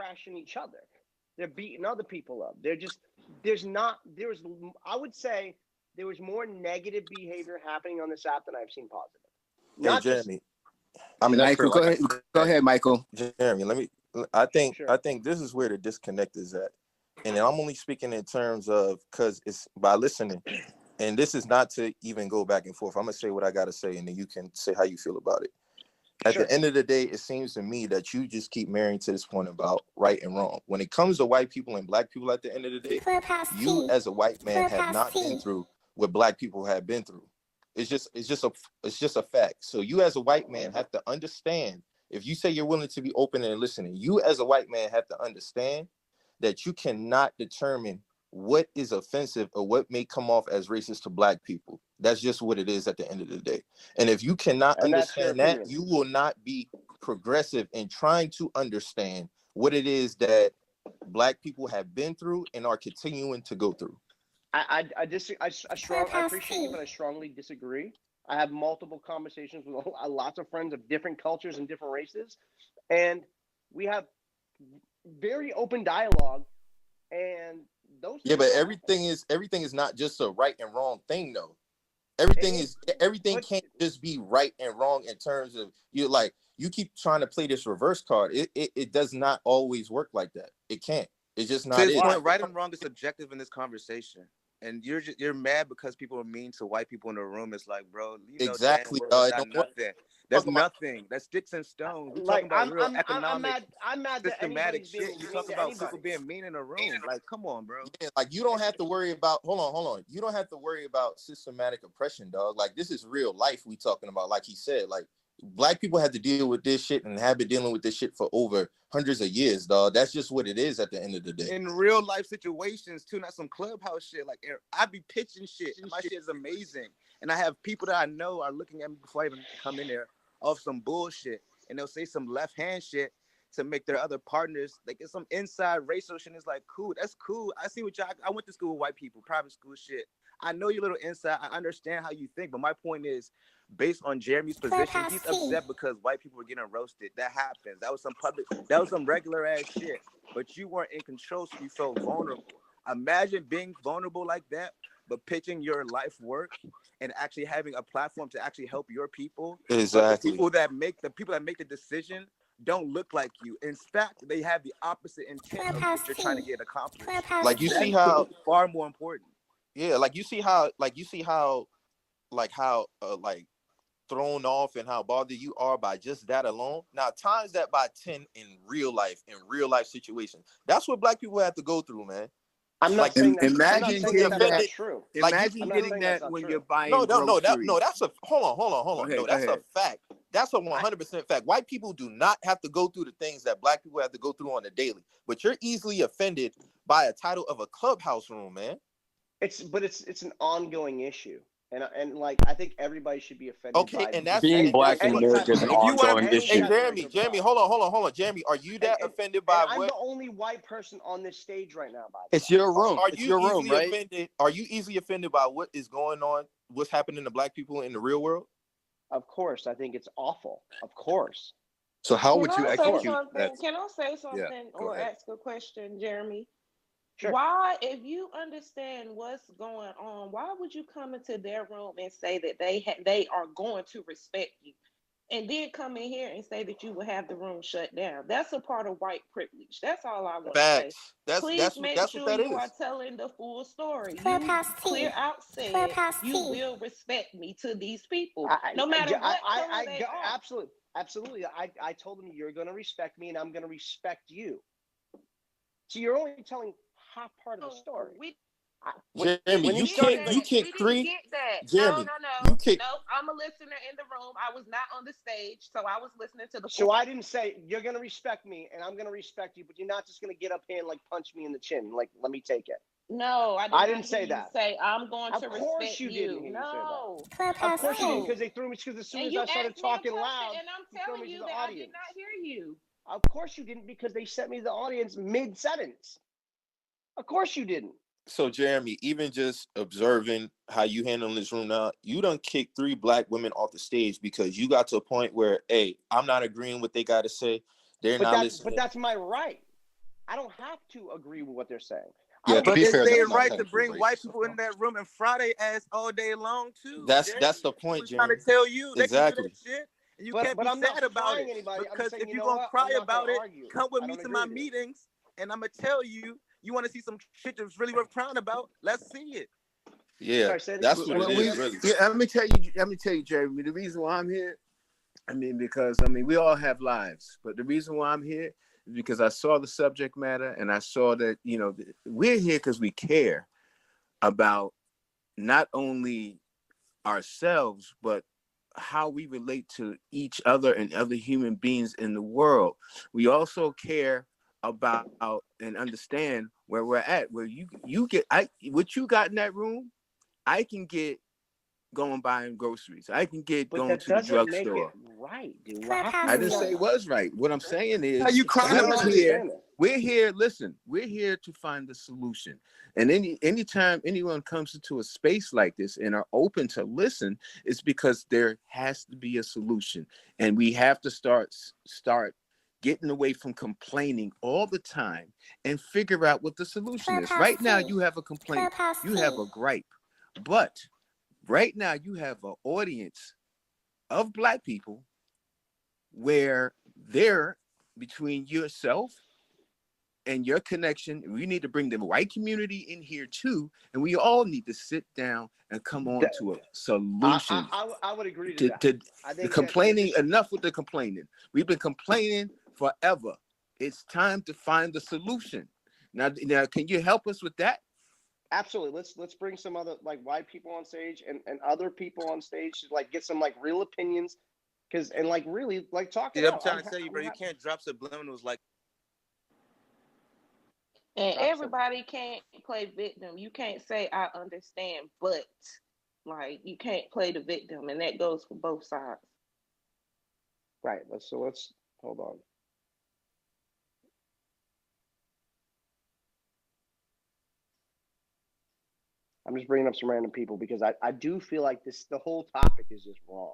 trashing each other. They're beating other people up. I would say there was more negative behavior happening on this app than I've seen positive. Hey, Jeremy. Michael, go ahead. Go ahead, Michael. Jeremy, I think this is where the disconnect is at. And I'm only speaking in terms of, because it's by listening. And this is not to even go back and forth. I'm going to say what I got to say, and then you can say how you feel about it. At the end of the day, it seems to me that you just keep marrying to this point about right and wrong. When it comes to white people and black people, at the end of the day, you as a white man have not been through what black people have been through. It's just a fact. So you as a white man have to understand, if you say you're willing to be open and listening, you as a white man have to understand that you cannot determine what is offensive or what may come off as racist to black people. That's just what it is at the end of the day. And if you cannot understand that, you will not be progressive in trying to understand what it is that black people have been through and are continuing to go through. I appreciate you, but I strongly disagree. I have multiple conversations with lots of friends of different cultures and different races, and we have very open dialogue. And those but everything is not just a right and wrong thing, though. Everything can't just be right and wrong in terms of you keep trying to play this reverse card. It does not always work like that. It can't. It's just not. Right and wrong is subjective in this conversation. And you're mad because people are mean to white people in the room. It's like, bro, exactly. Nothing. There's nothing. That's sticks and stones. We're talking about real economic, I'm mad systematic shit. You talk about people being mean in a room. Like, come on, bro. Yeah, like you don't have to worry about. Hold on. You don't have to worry about systematic oppression, dog. Like this is real life we talking about. Like he said, like black people had to deal with this shit and have been dealing with this shit for over hundreds of years, dog. That's just what it is at the end of the day. In real life situations too, not some Clubhouse shit. Like I be pitching shit, and my shit is amazing. And I have people that I know are looking at me before I even come in there off some bullshit, and they'll say some left hand shit to make their other partners like it's some inside racial shit. It's like, cool, that's cool. I see what y'all. I went to school with white people, private school shit. I know your little inside. I understand how you think, but my point is, based on Jeremy's position, he's upset because white people were getting roasted. That happens. That was some regular ass shit. But you weren't in control, so you felt vulnerable. Imagine being vulnerable like that, but pitching your life work and actually having a platform to actually help your people. Exactly. The people that make the decision don't look like you. In fact, they have the opposite intent of what you're trying to get accomplished. Like you see how far more important. Yeah, like you see how thrown off and how bothered you are by just that alone. Now times that by 10 in real life situations. That's what black people have to go through, man. I'm not saying that. Imagine getting that. True. Imagine getting that when you're buying groceries. No, that's a hold on. No, that's a fact. That's a 100% fact. White people do not have to go through the things that black people have to go through on a daily. But you're easily offended by a title of a Clubhouse room, man. It's an ongoing issue. And like I think everybody should be offended. Okay, and that's being black in America is an ongoing issue. Hey, Jeremy, hold on. Jeremy, are you that offended by I'm the only white person on this stage right now, by the way. It's your room. It's your room, right? Are you easily offended by what is going on, what's happening to black people in the real world? Of course. I think it's awful. Of course. So how would you execute that? Can I say something or ask a question, Jeremy? Sure. Why, if you understand what's going on, why would you come into their room and say that they are going to respect you, and then come in here and say that you will have the room shut down? That's a part of white privilege. That's all I want to say. Please make sure you are telling the full story. You clear out said you will respect me to these people, no matter what color they are. Absolutely. I told them you're going to respect me, and I'm going to respect you. So you're only telling half part of the story. Jeremy, you kicked three. Get that. Jeremy, No. I'm a listener in the room. I was not on the stage, so I was listening to the. So I didn't say you're gonna respect me, and I'm gonna respect you, but you're not just gonna get up here and like punch me in the chin. Like, let me take it. No, I didn't say that. Say I'm going to respect you. Of course you didn't. No. Of course you didn't, because they threw me. Because as soon as I started talking loud, and I'm telling you that I did not hear you. Of course you didn't, because they sent me to the audience mid-sentence. Of course you didn't. So Jeremy, even just observing how you handle this room now, you done kicked 3 black women off the stage because you got to a point where, hey, I'm not agreeing with what they got to say. They're not listening. But that's my right. I don't have to agree with what they're saying. Yeah, but it's their right to bring white people in that room and Friday ass all day long too. That's the point, James. Trying to tell you they can do that shit, and you can't be sad about it. Because if you're gonna cry about it, come with me to my meetings, and I'm gonna tell you. You want to see some shit that's really worth crying about? Let's see it. Yeah, that's what it is. Really. Yeah, let me tell you, Jeremy. The reason why I'm here, because we all have lives, but the reason why I'm here is because I saw the subject matter and I saw that we're here because we care about not only ourselves but how we relate to each other and other human beings in the world. We also care about and understand where we're at. Where you get what you got in that room, I can get going buying groceries. I can get going to the drugstore. Right, dude. I didn't say it was right. What I'm saying is, how you crying about here? We're here. Listen, we're here to find the solution. And anytime anyone comes into a space like this and are open to listen, it's because there has to be a solution, and we have to start getting away from complaining all the time and figure out what the solution is. Right now, you have a complaint, you have a gripe, but right now you have an audience of Black people where they're between yourself and your connection. We need to bring the white community in here too, and we all need to sit down and come on to a solution. I would agree to that. The complaining, enough with the complaining. We've been complaining forever. It's time to find the solution. Now, can you help us with that? Absolutely. Let's bring some other white people on stage and other people on stage to get some real opinions, and really talk. Yeah, I'm trying to tell you, bro. You can't drop subliminals like. And everybody can't play victim. You can't say I understand, but you can't play the victim, and that goes for both sides. Right. Let's hold on. I'm just bringing up some random people because I do feel like the whole topic is just wrong.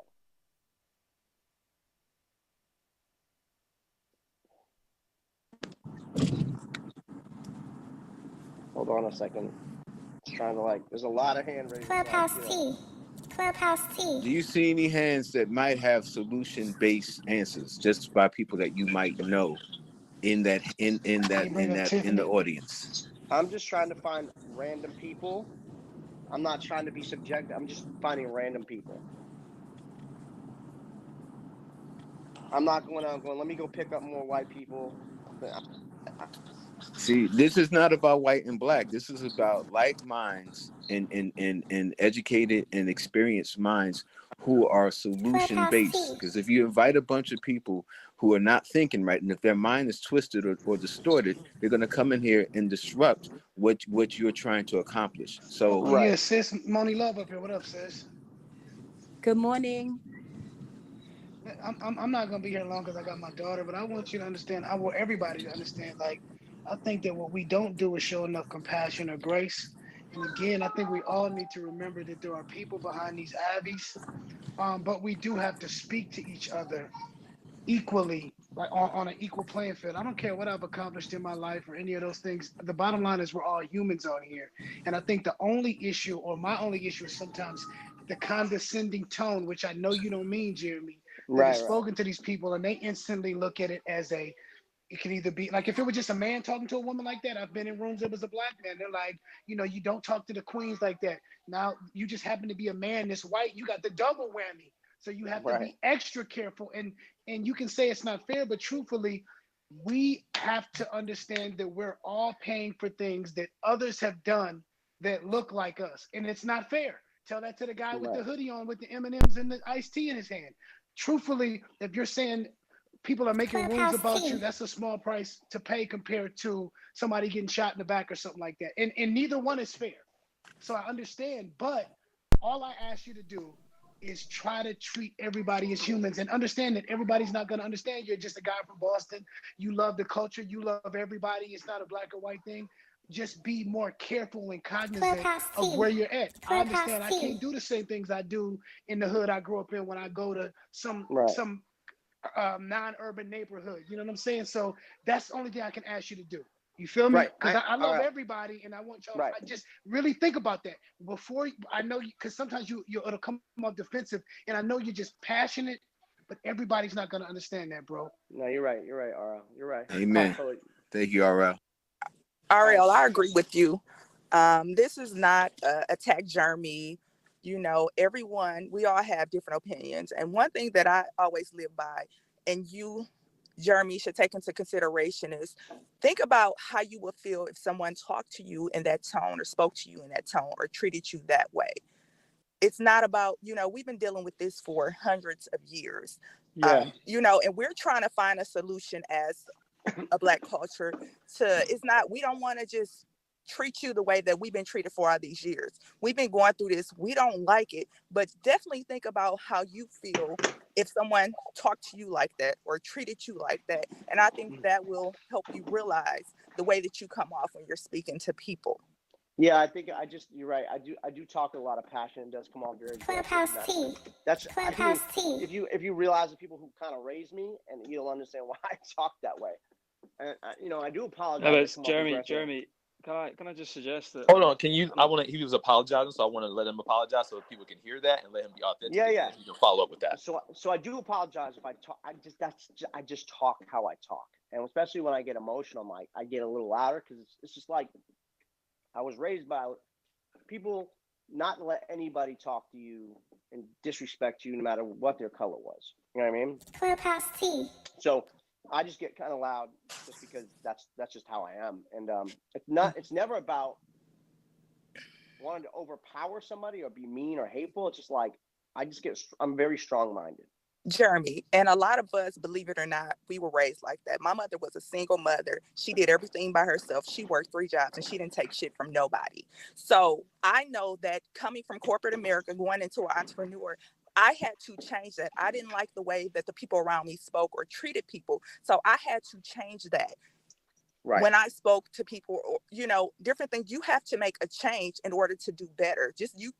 Hold on a second. It's trying to there's a lot of hand raising. Clubhouse T. Do you see any hands that might have solution-based answers just by people that you might know in the audience? I'm just trying to find random people. I'm not trying to be subjective. I'm just finding random people. I'm not going let me go pick up more white people. See, this is not about white and Black. This is about like minds and educated and experienced minds who are solution based. Because if you invite a bunch of people who are not thinking right, and if their mind is twisted or distorted, they're going to come in here and disrupt what you're trying to accomplish. So, yeah, sis, Moni Love up here. What up, sis? Good morning. I'm not gonna be here long because I got my daughter, but I want you to understand. I want everybody to understand. I think that what we don't do is show enough compassion or grace. And again, I think we all need to remember that there are people behind these avies, but we do have to speak to each other equally, on an equal playing field. I don't care what I've accomplished in my life or any of those things. The bottom line is we're all humans on here. And I think the only issue, or my only issue, is sometimes the condescending tone, which I know you don't mean, Jeremy, that is spoken to these people, and they instantly look at it as it can either be if it was just a man talking to a woman like that. I've been in rooms that was a Black man. They're like, you don't talk to the queens like that. Now you just happen to be a man that's white. You got the double whammy. So you have to be extra careful. And you can say it's not fair, but truthfully, we have to understand that we're all paying for things that others have done that look like us. And it's not fair. Tell that to the guy with the hoodie on with the M&Ms and the iced tea in his hand. Truthfully, if you're saying people are making rules about you, that's a small price to pay compared to somebody getting shot in the back or something like that. And neither one is fair. So I understand, but all I ask you to do is try to treat everybody as humans and understand that everybody's not going to understand. You're just a guy from Boston. You love the culture. You love everybody. It's not a black or white thing. Just be more careful and cognizant of where you're at. I understand I can't do the same things I do in the hood I grew up in when I go to some non-urban neighborhood. You know what I'm saying? So that's the only thing I can ask you to do. You feel me? Right. Because I love right. everybody, and I want y'all. Right. I just really think about that before. I know because sometimes it'll come off defensive, and I know you're just passionate, but everybody's not gonna understand that, bro. No, you're right. You're right, RL. You're right. Amen. Thank you, RL. Ariel, I agree with you. This is not attack Jeremy. You know, everyone, we all have different opinions. And one thing that I always live by, and you, Jeremy, should take into consideration is think about how you would feel if someone talked to you in that tone or spoke to you in that tone or treated you that way. It's not about, you know, we've been dealing with this for hundreds of years. Yeah. You know, and we're trying to find a solution as a Black culture to, it's not, we don't want to just treat you the way that we've been treated for all these years. We've been going through this. We don't like it, but definitely think about how you feel if someone talked to you like that or treated you like that. And I think that will help you realize the way that you come off when you're speaking to people. Yeah, I think you're right. I do talk a lot of passion. It does come off very Clubhouse tea. That's Clubhouse tea. If you realize the people who kind of raised me, and you'll understand why I talk that way. And I do apologize. No, Jeremy, can I just suggest that? Hold on, can you? He was apologizing, so I want to let him apologize so people can hear that and let him be authentic. Yeah. And you can follow up with that. So I do apologize if I talk. I just talk how I talk, and especially when I get emotional, I get a little louder because it's just like I was raised by people not to let anybody talk to you and disrespect you no matter what their color was. You know what I mean? Clubhouse tea. So I just get kind of loud just because that's just how I am. And it's never about wanting to overpower somebody or be mean or hateful. It's just like I'm very strong-minded. Jeremy, and a lot of us, believe it or not, we were raised like that. My mother was a single mother. She did everything by herself. She worked 3 jobs and she didn't take shit from nobody. So I know that coming from corporate America, going into an entrepreneur, I had to change that. I didn't like the way that the people around me spoke or treated people. So I had to change that. Right. When I spoke to people, or, different things, you have to make a change in order to do better. You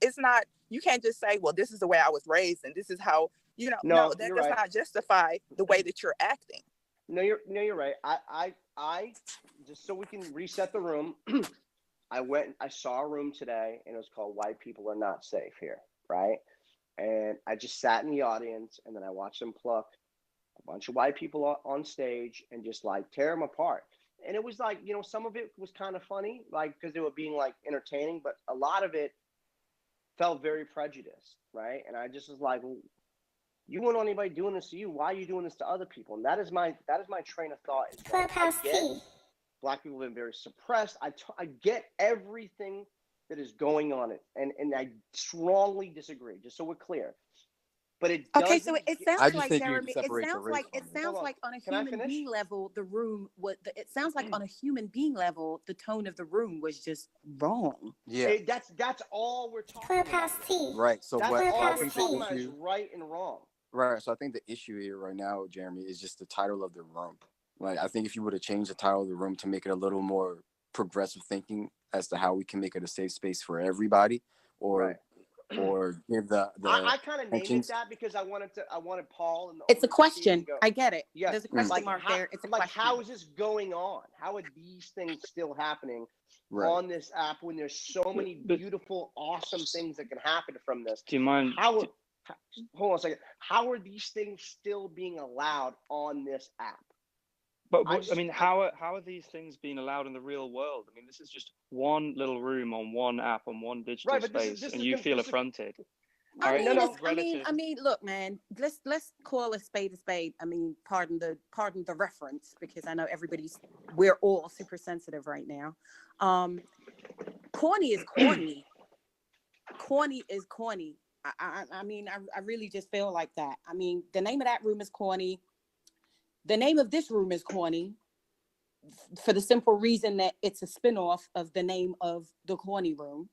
can't just say, well, this is the way I was raised and this is how, that does not justify the way that you're acting. No, you're right. I just so we can reset the room. I saw a room today and it was called White People Are Not Safe Here. Right. And I just sat in the audience and then I watched them pluck a bunch of white people on stage and just like tear them apart. And it was like, some of it was kind of funny, like, because they were being like entertaining, but a lot of it felt very prejudiced, right? And I just was like, well, you wouldn't want anybody doing this to you. Why are you doing this to other people? And that is my train of thought. Black people have been very suppressed. I get everything that is going on, and I strongly disagree. Just so we're clear. But it so it sounds like, Jeremy, it sounds like on a human being level, the room it sounds like on a human being level, the tone of the room was just wrong. Yeah. That's all we're talking about. Right. So that's what all we're talking about is right and wrong. Right. So I think the issue here right now, Jeremy, is just the title of the room. Like, I think if you were to change the title of the room to make it a little more progressive thinking as to how we can make it a safe space for everybody, or give the I kind of named it that because I wanted Paul and it's a question. I get it. Yeah, there's a question mark there. It's a question. How is this going on? How are these things still happening on this app when there's so many beautiful, awesome things that can happen from this? Do you mind? Hold on a second. How are these things still being allowed on this app? But how are these things being allowed in the real world? I mean, this is just one little room on one app on one digital space, and you feel affronted. I mean, look, man. Let's call a spade a spade. I mean, pardon the reference, because I know we're all super sensitive right now. Corny is corny. Corny is corny. I mean, I really just feel like that. I mean, the name of that room is corny. The name of this room is corny for the simple reason that it's a spinoff of the name of the corny room.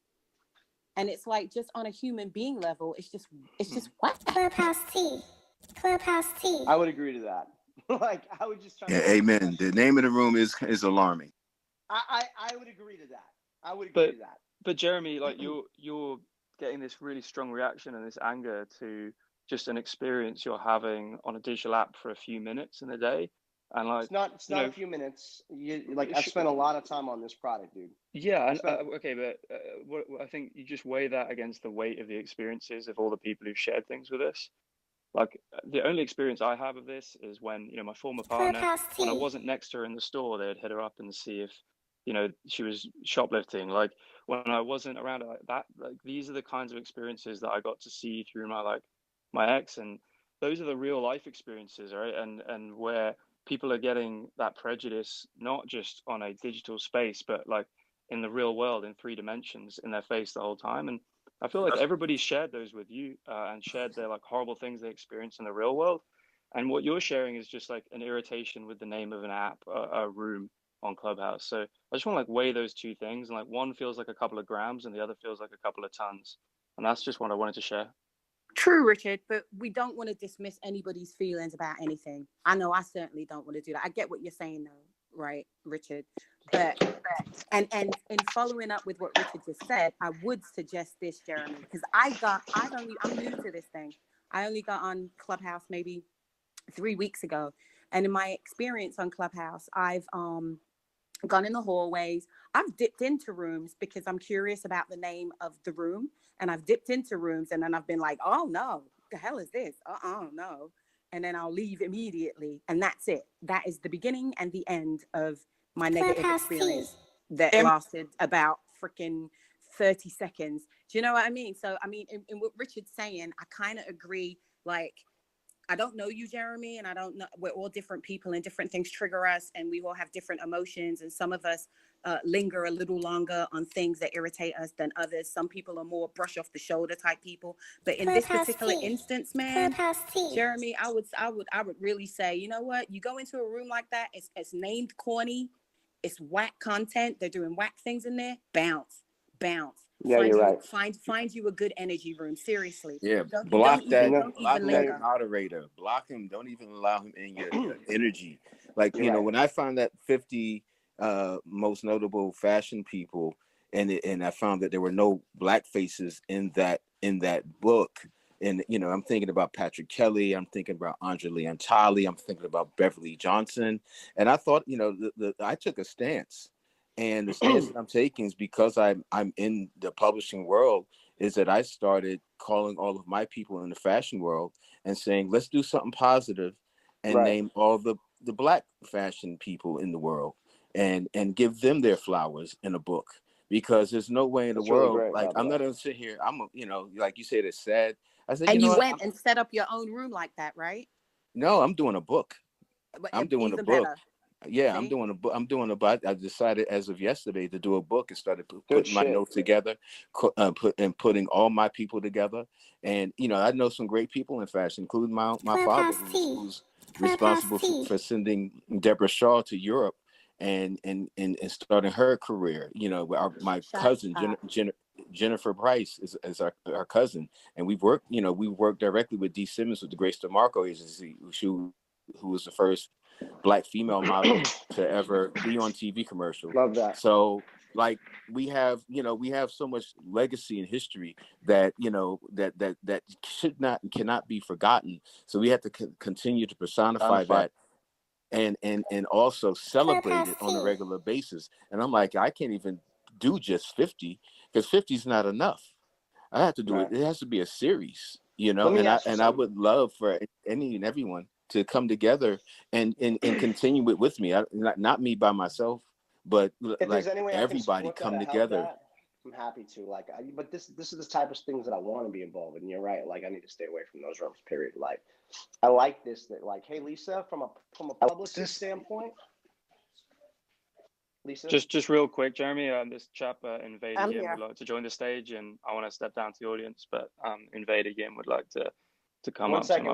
And it's like, just on a human being level, it's just what? Clubhouse tea. I would agree to that. Like, I would just try. Yeah, amen. The name of the room is alarming. I would agree to that. But Jeremy, like you're getting this really strong reaction and this anger to just an experience you're having on a digital app for a few minutes in a day. And like, it's not a few minutes. I spent a lot of time on this product, dude. Yeah, and okay, but what I think you just weigh that against the weight of the experiences of all the people who've shared things with us. Like the only experience I have of this is when, my former partner, when I wasn't next to her in the store, they'd hit her up and see if, she was shoplifting. Like when I wasn't around her like that, like these are the kinds of experiences that I got to see through my ex, and those are the real life experiences, right? And where people are getting that prejudice, not just on a digital space, but like in the real world in 3 dimensions in their face the whole time. And I feel like everybody's shared those with you and shared their like horrible things they experience in the real world. And what you're sharing is just like an irritation with the name of an app, a room on Clubhouse. So I just want to like weigh those two things. And like one feels like a couple of grams and the other feels like a couple of tons. And that's just what I wanted to share. True, Richard, but we don't want to dismiss anybody's feelings about anything. I know I certainly don't want to do that. I get what you're saying though, right, Richard? But and in following up with what Richard just said, I would suggest this, Jeremy, because I'm new to this thing. I only got on Clubhouse maybe 3 weeks ago. And in my experience on Clubhouse, I've gone in the hallways. I've dipped into rooms because I'm curious about the name of the room. And I've dipped into rooms and then I've been like, oh no, the hell is this? No. And then I'll leave immediately. And that's it. That is the beginning and the end of my negative experience that lasted about freaking 30 seconds. Do you know what I mean? So, I mean, in what Richard's saying, I kind of agree. Like, I don't know you, Jeremy, and I don't know. We're all different people and different things trigger us and we all have different emotions. And some of us linger a little longer on things that irritate us than others. Some people are more brush off the shoulder type people. But in this particular instance, man, Jeremy, I would really say, you know what? You go into a room like that, it's named corny, it's whack content. They're doing whack things in there. Bounce. Yeah, you're right. Find you a good energy room. Seriously. Yeah, Don't block even that linger. moderator. Block him. Don't even allow him in your energy. Like, You're right. when I found that 50 most notable fashion people, and I found that there were no black faces in that book. And I'm thinking about Patrick Kelly, I'm thinking about Andre Leon Talley, I'm thinking about Beverly Johnson, and I thought, I took a stance. And the stance that I'm taking is because I'm in the publishing world, is that I started calling all of my people in the fashion world and saying, let's do something positive and name all the black fashion people in the world and give them their flowers in a book. Because there's no way in the world, really great, like, I'm not going to sit here. Like you said, it's sad. I said, and you went and set up your own room like that, right? No, I'm doing a book. I'm doing a book. Better. Yeah, See? I'm doing a book. I decided as of yesterday to do a book and started putting my notes together, putting all my people together. And I know some great people in fashion, including my father, who's responsible for sending Deborah Shaw to Europe and starting her career. My cousin Jennifer Price is our cousin, and we worked directly with D. Simmons with the Grace DeMarco agency, who was the first Black female model to ever be on TV commercial. Love that. So, like, we have so much legacy and history that that should not and cannot be forgotten. So we have to continue to personify that and also celebrate it on a regular basis. And I'm like, I can't even do just 50 because 50 is not enough. I have to do it. It has to be a series, and I would love for any and everyone to come together and continue it with me. Not me by myself, but like everybody come together. I'm happy to. But this is the type of things that I want to be involved in. You're right. Like, I need to stay away from those rooms. Period. Like, I like this. That, like, hey, Lisa, from a publicist standpoint. Lisa? Just real quick, Jeremy. This chap Invade Again would like to join the stage, and I want to step down to the audience. But Invade Again would like to come up. So One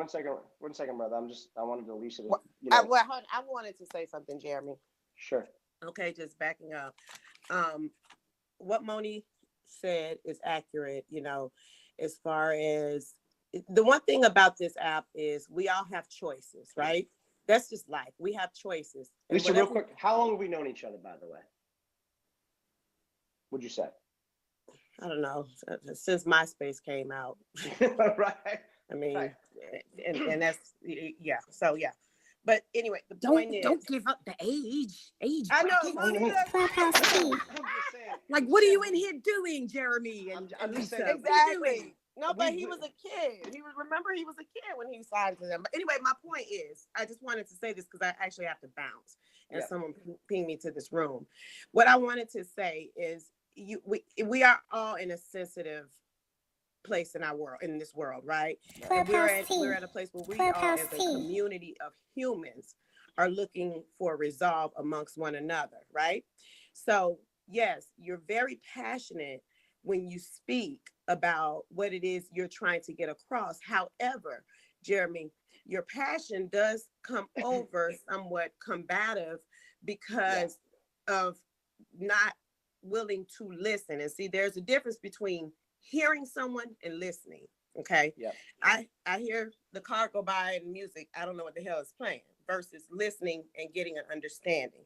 second, brother. I wanted to Lisa. I wanted to say something, Jeremy. Sure. Okay, just backing up. What Moni said is accurate. As far as the one thing about this app is we all have choices, right? That's just life. We have choices. Lisa, real quick, how long have we known each other, by the way? What'd you say? I don't know. Since MySpace came out. Right. I mean, and that's, yeah. So, yeah. But anyway, the point is, don't give up the age. I know. Clubhouse T. Like, what are you in here doing, Jeremy and just Lisa? saying, exactly. No, but he was a kid. He was a kid when he signed to them. But anyway, my point is, I just wanted to say this because I actually have to bounce, and someone pinged me to this room. What I wanted to say is, we are all in a sensitive place in our world, in this world, right? And we're at a place where we all, as a community of humans, are looking for resolve amongst one another, right? So yes, you're very passionate when you speak about what it is you're trying to get across. However, Jeremy, your passion does come over somewhat combative because of not willing to listen. And see, there's a difference between hearing someone and listening. Okay. Yeah. I hear the car go by and music, I don't know what the hell is playing, versus listening and getting an understanding.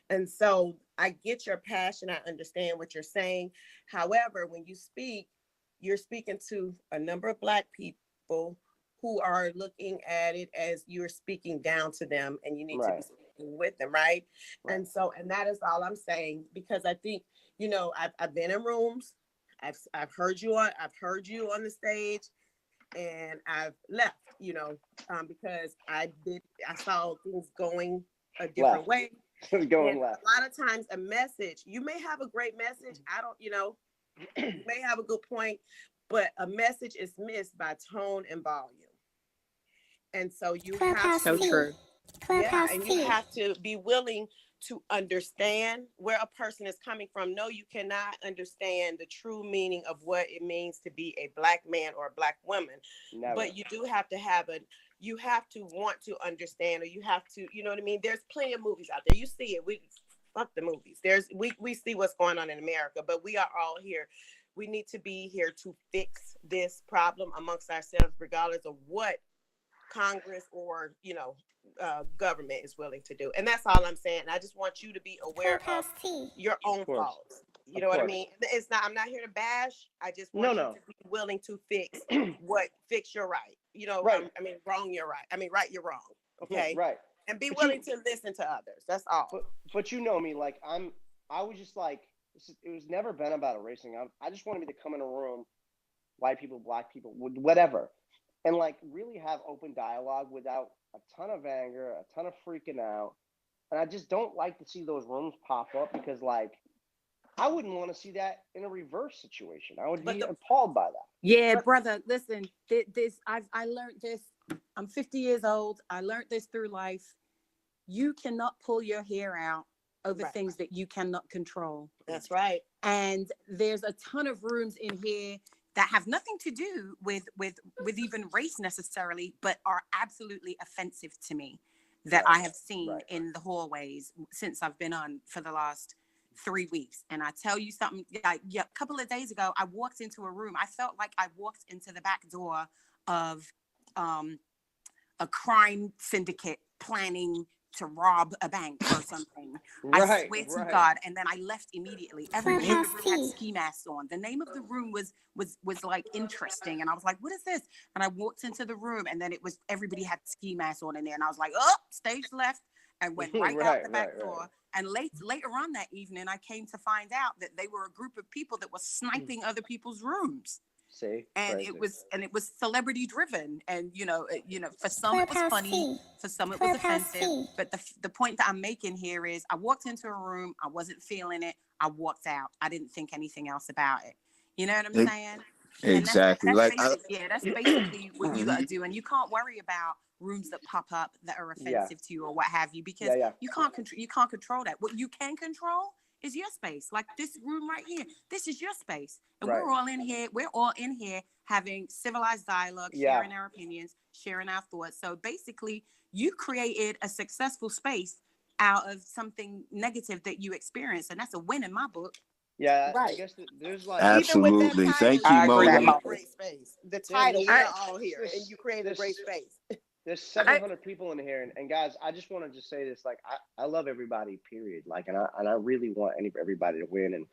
And so I get your passion. I understand what you're saying. However, when you speak, you're speaking to a number of Black people who are looking at it as you're speaking down to them, and you need to be speaking with them, right? And so, and that is all I'm saying, because I think, you know, I've been in rooms, I've heard you on the stage, and I've left, you know, because I saw things going a different way. Going left. A lot of times a message, you may have a great message. You may have a good point, but a message is missed by tone and volume. And so you have to, and you have to be willing to understand where a person is coming from. No, you cannot understand the true meaning of what it means to be a Black man or a Black woman. Never. But you do have to you have to want to understand, or you have to, you know what I mean? There's plenty of movies out there. You see it. Fuck the movies. We see what's going on in America, but we are all here. We need to be here to fix this problem amongst ourselves, regardless of what Congress or, government is willing to do. And that's all I'm saying. I just want you to be aware of your own faults. You know what I mean? I'm not here to bash. I just want you to be willing to fix you're right. I mean, wrong, you're right. I mean, right, you're wrong. Okay. Right. And be willing to listen to others. That's all. But you know me, like I was just like, it was never been about erasing. I just wanted me to come in a room, white people, Black people, whatever, and like really have open dialogue without a ton of anger, a ton of freaking out. And I just don't like to see those rooms pop up, because like I wouldn't want to see that in a reverse situation. I would be appalled by that. Yeah, brother, listen, I learned this. I'm 50 years old. I learned this through life. You cannot pull your hair out over things that you cannot control. That's right. And there's a ton of rooms in here that have nothing to do with even race necessarily, but are absolutely offensive to me, that I have seen in the hallways since I've been on for the last 3 weeks. And I tell you something, a couple of days ago, I walked into a room. I felt like I walked into the back door of a crime syndicate planning to rob a bank or something. I swear to God. And then I left immediately. Everybody in the room had ski masks on. The name of the room was like interesting. And I was like, what is this? And I walked into the room, and then everybody had ski masks on in there. And I was like, oh, stage left, and went out the back door. And later on that evening, I came to find out that they were a group of people that were sniping other people's rooms. And it was celebrity driven, and for some it was funny, for some it was offensive. But the point that I'm making here is, I walked into a room, I wasn't feeling it, I walked out. I didn't think anything else about it. You know what I'm saying? Exactly. That's basically what you got to do. And you can't worry about rooms that pop up that are offensive to you or what have you, because you can't control that. What you can control is your space. Like this room right here, this is your space, and we're all in here having civilized dialogue, sharing our opinions, sharing our thoughts. So basically, you created a successful space out of something negative that you experienced, and that's a win in my book. I guess there's like, absolutely. Thank you, Moni. Great space. The title, we're all here, and you created a great space. There's 700 people in here, and guys, I just want to just say this: like, I love everybody, period. Like, and I really want everybody to win. And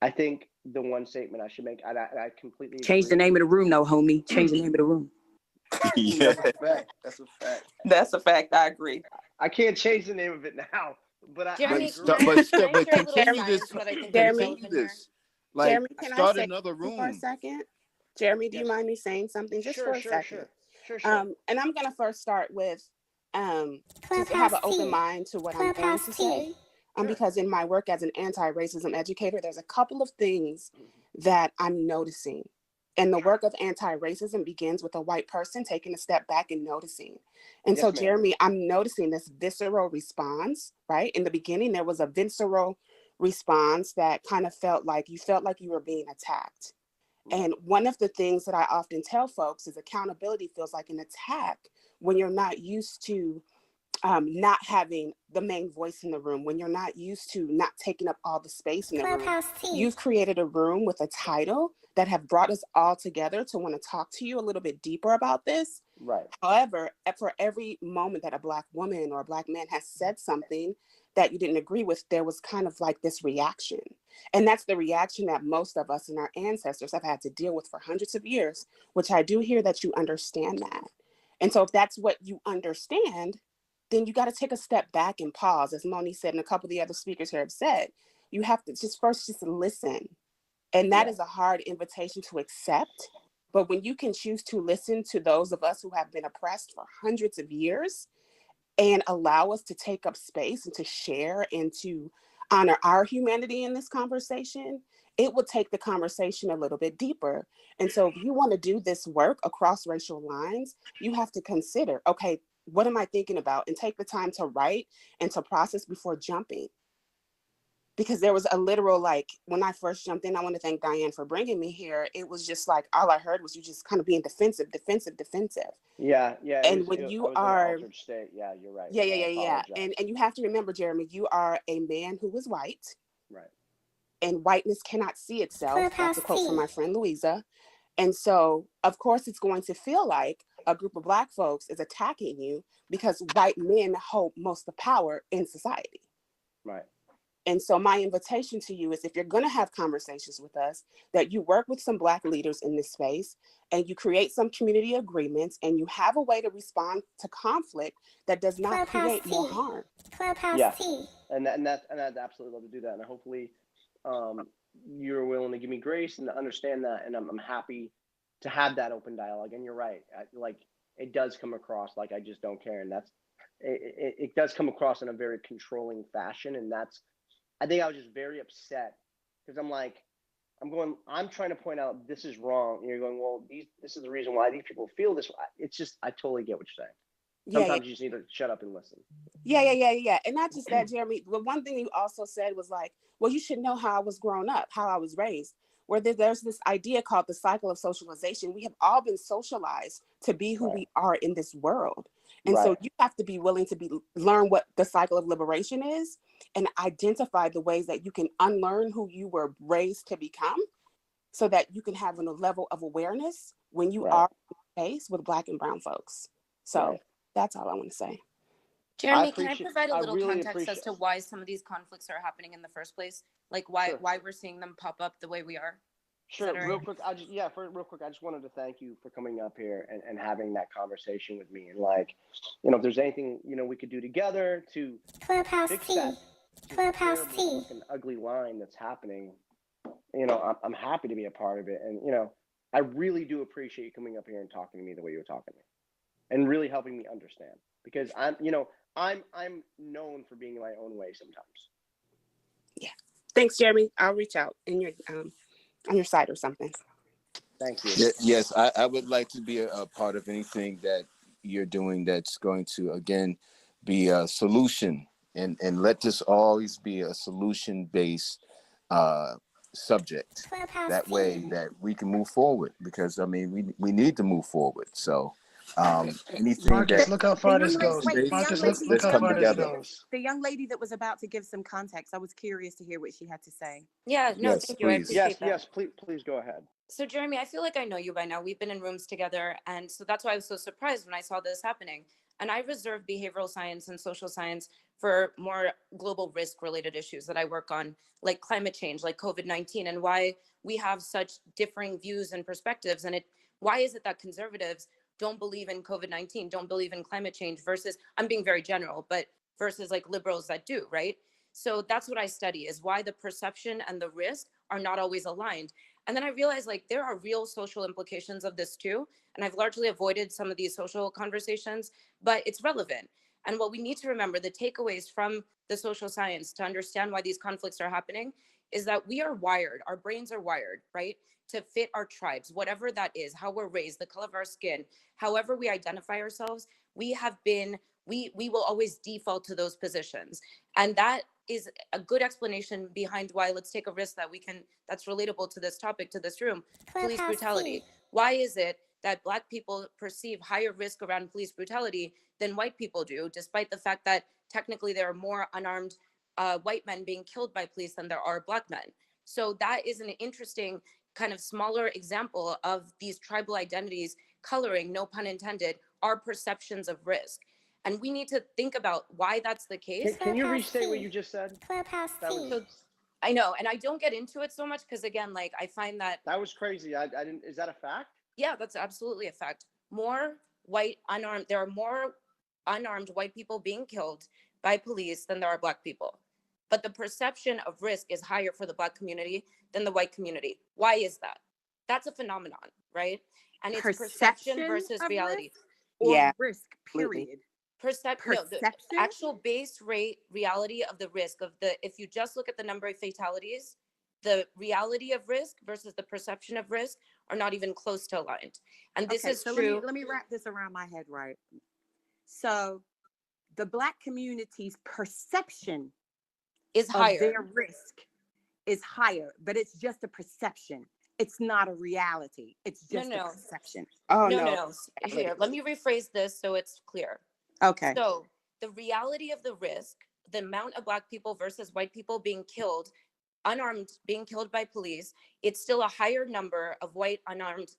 I think the one statement I should make, I completely change the name of the room, though, homie. Change the name of the room. Yeah. That's a fact. That's a fact. That's a fact. I agree. I can't change the name of it now, but I But agree. continue this. What I think is Jeremy, relevant here? Like, Jeremy, can I start say another something for a room. second? Jeremy, do you Yes. mind me saying something just for a second? Sure. And I'm gonna first start with just have an open mind to what I'm going to say. Because in my work as an anti-racism educator, there's a couple of things that I'm noticing. And the work of anti-racism begins with a white person taking a step back and noticing. And so, Jeremy, I'm noticing this visceral response, right? In the beginning, there was a visceral response that kind of felt like you were being attacked. And one of the things that I often tell folks is accountability feels like an attack when you're not used to not having the main voice in the room, when you're not used to not taking up all the space in the room. You've created a room with a title that have brought us all together to want to talk to you a little bit deeper about this. Right. However, for every moment that a Black woman or a Black man has said something that you didn't agree with, there was kind of like this reaction. And that's the reaction that most of us and our ancestors have had to deal with for hundreds of years, which I do hear that you understand that. And so if that's what you understand, then you got to take a step back and pause. As Moni said, and a couple of the other speakers here have said, you have to just listen. And that is a hard invitation to accept. But when you can choose to listen to those of us who have been oppressed for hundreds of years and allow us to take up space and to share and to honor our humanity in this conversation, it will take the conversation a little bit deeper. And so if you want to do this work across racial lines, you have to consider, okay, what am I thinking about? And take the time to write and to process before jumping. Because there was a literal, like, when I first jumped in, I want to thank Diane for bringing me here. It was just like, all I heard was you just kind of being defensive. Yeah. And when you are, altered state. Yeah, you're right. Yeah. And you have to remember, Jeremy, you are a man who is white. Right. And whiteness cannot see itself. That's a quote from my friend Louisa. And so, of course, it's going to feel like a group of Black folks is attacking you because white men hold most of the power in society. Right. And so my invitation to you is, if you're going to have conversations with us, that you work with some Black leaders in this space and you create some community agreements and you have a way to respond to conflict that does not create more harm. And I'd absolutely love to do that. And hopefully you're willing to give me grace and to understand that. And I'm happy to have that open dialogue. And you're right. Like, it does come across like I just don't care. And it does come across in a very controlling fashion. And I think I was just very upset because I'm trying to point out this is wrong. And you're going, well, this is the reason why these people feel this way. It's just, I totally get what you're saying. Sometimes you just need to shut up and listen. Yeah. And not just that, Jeremy. The one thing you also said was like, well, you should know how I was grown up, how I was raised, where there's this idea called the cycle of socialization. We have all been socialized to be who we are in this world. And so you have to be willing to learn what the cycle of liberation is and identify the ways that you can unlearn who you were raised to become so that you can have a level of awareness when you are faced with Black and brown folks. So that's all I want to say. Jeremy, can I provide a little context as to why some of these conflicts are happening in the first place? Like why we're seeing them pop up the way we are? Sure. Real quick, I just wanted to thank you for coming up here and having that conversation with me. And like, if there's anything, we could do together to fix that terrible and ugly line that's happening, I'm happy to be a part of it. And, I really do appreciate you coming up here and talking to me the way you were talking to me and really helping me understand, because I'm known for being my own way sometimes. Yeah. Thanks, Jeremy. I'll reach out on your side or something. Thank you. Yes, I would like to be a part of anything that you're doing that's going to, again, be a solution and let this always be a solution-based subject. That way that we can move forward, because we need to move forward. So anything Marcus, look how far this goes. Marcus, look how far this goes. The young lady that was about to give some context, I was curious to hear what she had to say. Yeah, no, yes, thank you. I appreciate that. Yes, please go ahead. So Jeremy, I feel like I know you by now. We've been in rooms together. And so that's why I was so surprised when I saw this happening. And I reserve behavioral science and social science for more global risk related issues that I work on, like climate change, like COVID-19, and why we have such differing views and perspectives. And why is it that conservatives don't believe in COVID-19, don't believe in climate change versus, I'm being very general, but versus like liberals that do, right? So that's what I study, is why the perception and the risk are not always aligned. And then I realized like there are real social implications of this too. And I've largely avoided some of these social conversations, but it's relevant. And what we need to remember, the takeaways from the social science to understand why these conflicts are happening, is that we are wired, our brains are wired, right, to fit our tribes, whatever that is, how we're raised, the color of our skin, however we identify ourselves, we will always default to those positions. And that is a good explanation behind why, let's take a risk that's relatable to this topic, to this room, police brutality. Why is it that Black people perceive higher risk around police brutality than white people do, despite the fact that technically there are more unarmed white men being killed by police than there are Black men? So that is an interesting kind of smaller example of these tribal identities coloring, no pun intended, our perceptions of risk. And we need to think about why that's the case. Can you restate what you just said? Clubhouse T. So, I know, and I don't get into it so much because, again, like I find that was crazy. I didn't. Is that a fact? Yeah, that's absolutely a fact. There are more unarmed white people being killed by police than there are Black people. But the perception of risk is higher for the Black community than the white community. Why is that? That's a phenomenon, right? And it's perception versus reality. Or risk, period. The actual base rate reality of the risk if you just look at the number of fatalities, the reality of risk versus the perception of risk are not even close to aligned. And this is true. Let me wrap this around my head, right? So the Black community's perception is higher. Of their risk is higher, but it's just a perception. It's not a reality. It's just a perception. Oh, no. Here, let me rephrase this so it's clear. Okay. So the reality of the risk, the amount of Black people versus white people being killed, unarmed, being killed by police, it's still a higher number of white unarmed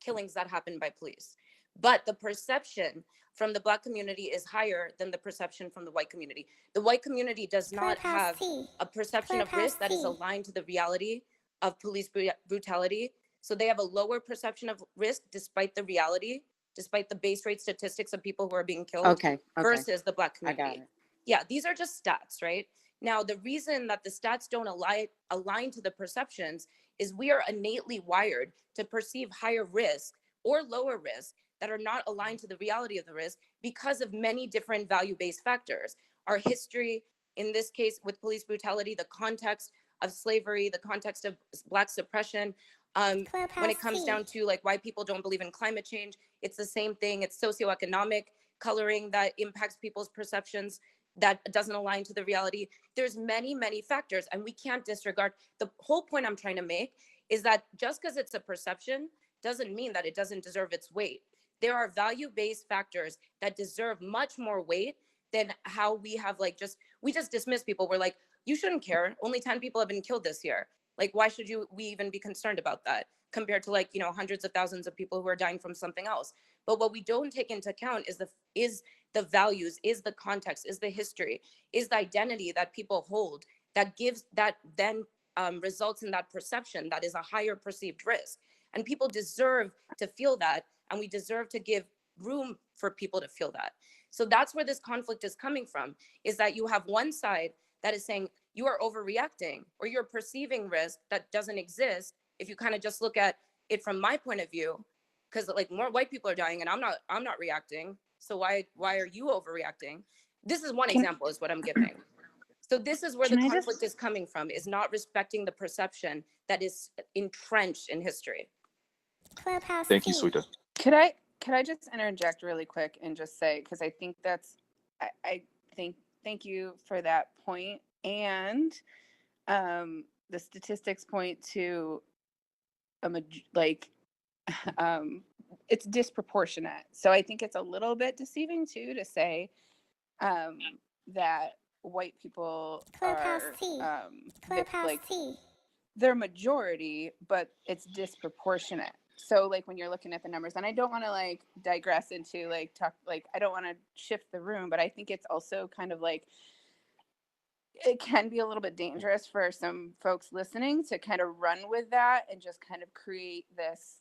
killings that happen by police. But the perception from the Black community is higher than the perception from the white community. The white community does not have a perception of risk that is aligned to the reality of police brutality. So they have a lower perception of risk despite the reality, despite the base rate statistics of people who are being killed versus the Black community. I got it. Yeah, these are just stats, right? Now, the reason that the stats don't align to the perceptions is we are innately wired to perceive higher risk or lower risk that are not aligned to the reality of the risk because of many different value-based factors. Our history, in this case with police brutality, the context of slavery, the context of Black suppression. When it comes down to like why people don't believe in climate change, it's the same thing. It's socioeconomic coloring that impacts people's perceptions that doesn't align to the reality. There's many, many factors, and we can't disregard. The whole point I'm trying to make is that just because it's a perception doesn't mean that it doesn't deserve its weight. There are value-based factors that deserve much more weight than how we have we just dismiss people. We're like, you shouldn't care. Only 10 people have been killed this year. Like, why should we even be concerned about that compared to hundreds of thousands of people who are dying from something else? But what we don't take into account is the values, is the context, is the history, is the identity that people hold that then results in that perception that is a higher perceived risk. And people deserve to feel that, and we deserve to give room for people to feel that. So that's where this conflict is coming from, is that you have one side that is saying you are overreacting or you're perceiving risk that doesn't exist. If you kind of just look at it from my point of view, because more white people are dying and I'm not reacting. So why are you overreacting? This is one example is what I'm giving. So this is where the conflict is coming from, is not respecting the perception that is entrenched in history. Clubhouse Thank you, T. Sweeta. Could I just interject really quick and just say, because I think thank you for that point. And the statistics point to it's disproportionate. So I think it's a little bit deceiving too to say that white people Clubhouse are T. they're majority, but it's disproportionate. So when you're looking at the numbers, and I don't want to digress into talk, I don't want to shift the room, but I think it's also kind of it can be a little bit dangerous for some folks listening to kind of run with that and just kind of create this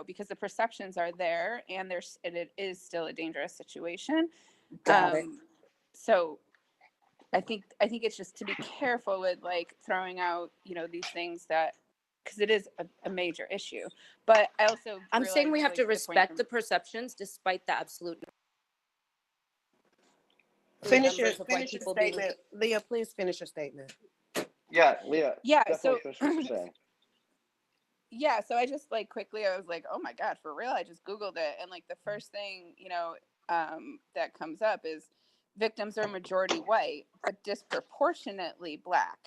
because the perceptions are there, and it is still a dangerous situation. Got it. So I think it's just to be careful with like throwing out, these things that, because it is a major issue. But I also I'm saying we have to the point respect the perceptions despite the absolute Finish your numbers of white people being. statement. Leah, please finish your statement. Yeah, Leah. Yeah, Definitely finish what you're saying. Yeah, so I just like quickly, I was like, oh my God, for real? I just Googled it. And like the first thing, that comes up is victims are majority white, but disproportionately Black.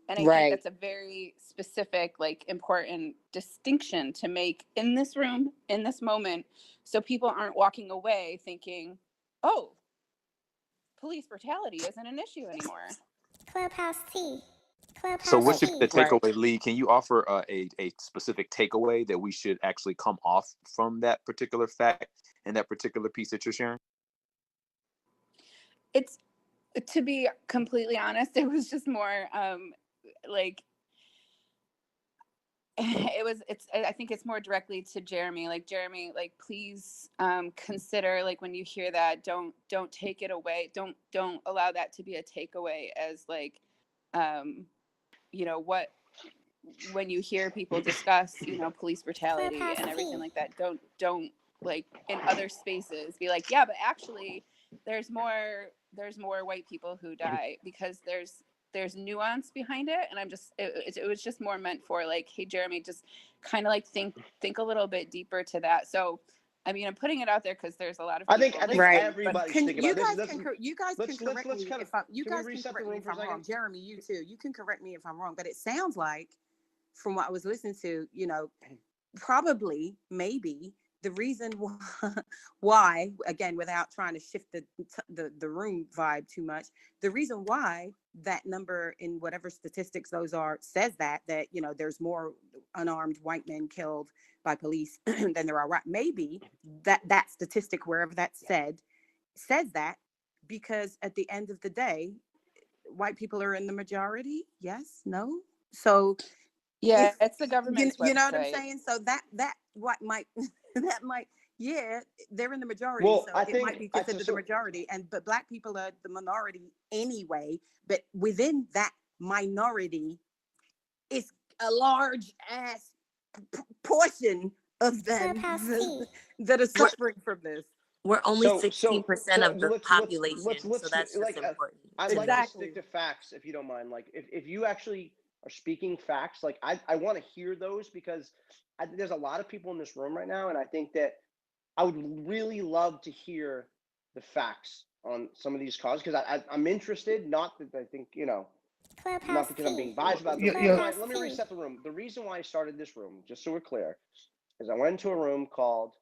And I think that's a very specific, like important distinction to make in this room, in this moment. So people aren't walking away thinking, oh, police brutality isn't an issue anymore. Clubhouse T. So Clubhouse what should T. be the takeaway, Lee? Can you offer a specific takeaway that we should actually come off from that particular fact and that particular piece that you're sharing? It's, to be completely honest, it was just more like I think it's more directly to Jeremy. Like, Jeremy, like, please consider, like, when you hear that, don't take it away. Don't allow that to be a takeaway as like what, when you hear people discuss police brutality and everything like that, don't like in other spaces be like, yeah, but actually there's more white people who die, because there's nuance behind it. And it was just more meant for like, hey, Jeremy, just kind of like think a little bit deeper to that. So I mean, I'm putting it out there because there's a lot of people. I think everybody's thinking about this. You guys can correct me if I'm wrong. Jeremy, you too. You can correct me if I'm wrong. But it sounds like, from what I was listening to, probably, maybe the reason why, again, without trying to shift the room vibe too much, the reason why that number in whatever statistics those are says that there's more unarmed white men killed by police than there are right. Maybe that statistic, wherever that's says that because at the end of the day, white people are in the majority. Yes, no. So yeah, it's the government's you know what I'm website. saying? So that what might that might, yeah, they're in the majority. Well, so it might be considered the majority, but Black people are the minority anyway. But within that minority is a large ass portion of them that are suffering from this. We're only 16% of the population, so that's just important. I'd like to stick to facts, if you don't mind. Like, if you actually are speaking facts, like I want to hear those, because there's a lot of people in this room right now, and I think that I would really love to hear the facts on some of these causes, because I'm interested. Not that I think not because I'm being biased about it. Let me reset the room. The reason why I started this room, just so we're clear, is I went into a room called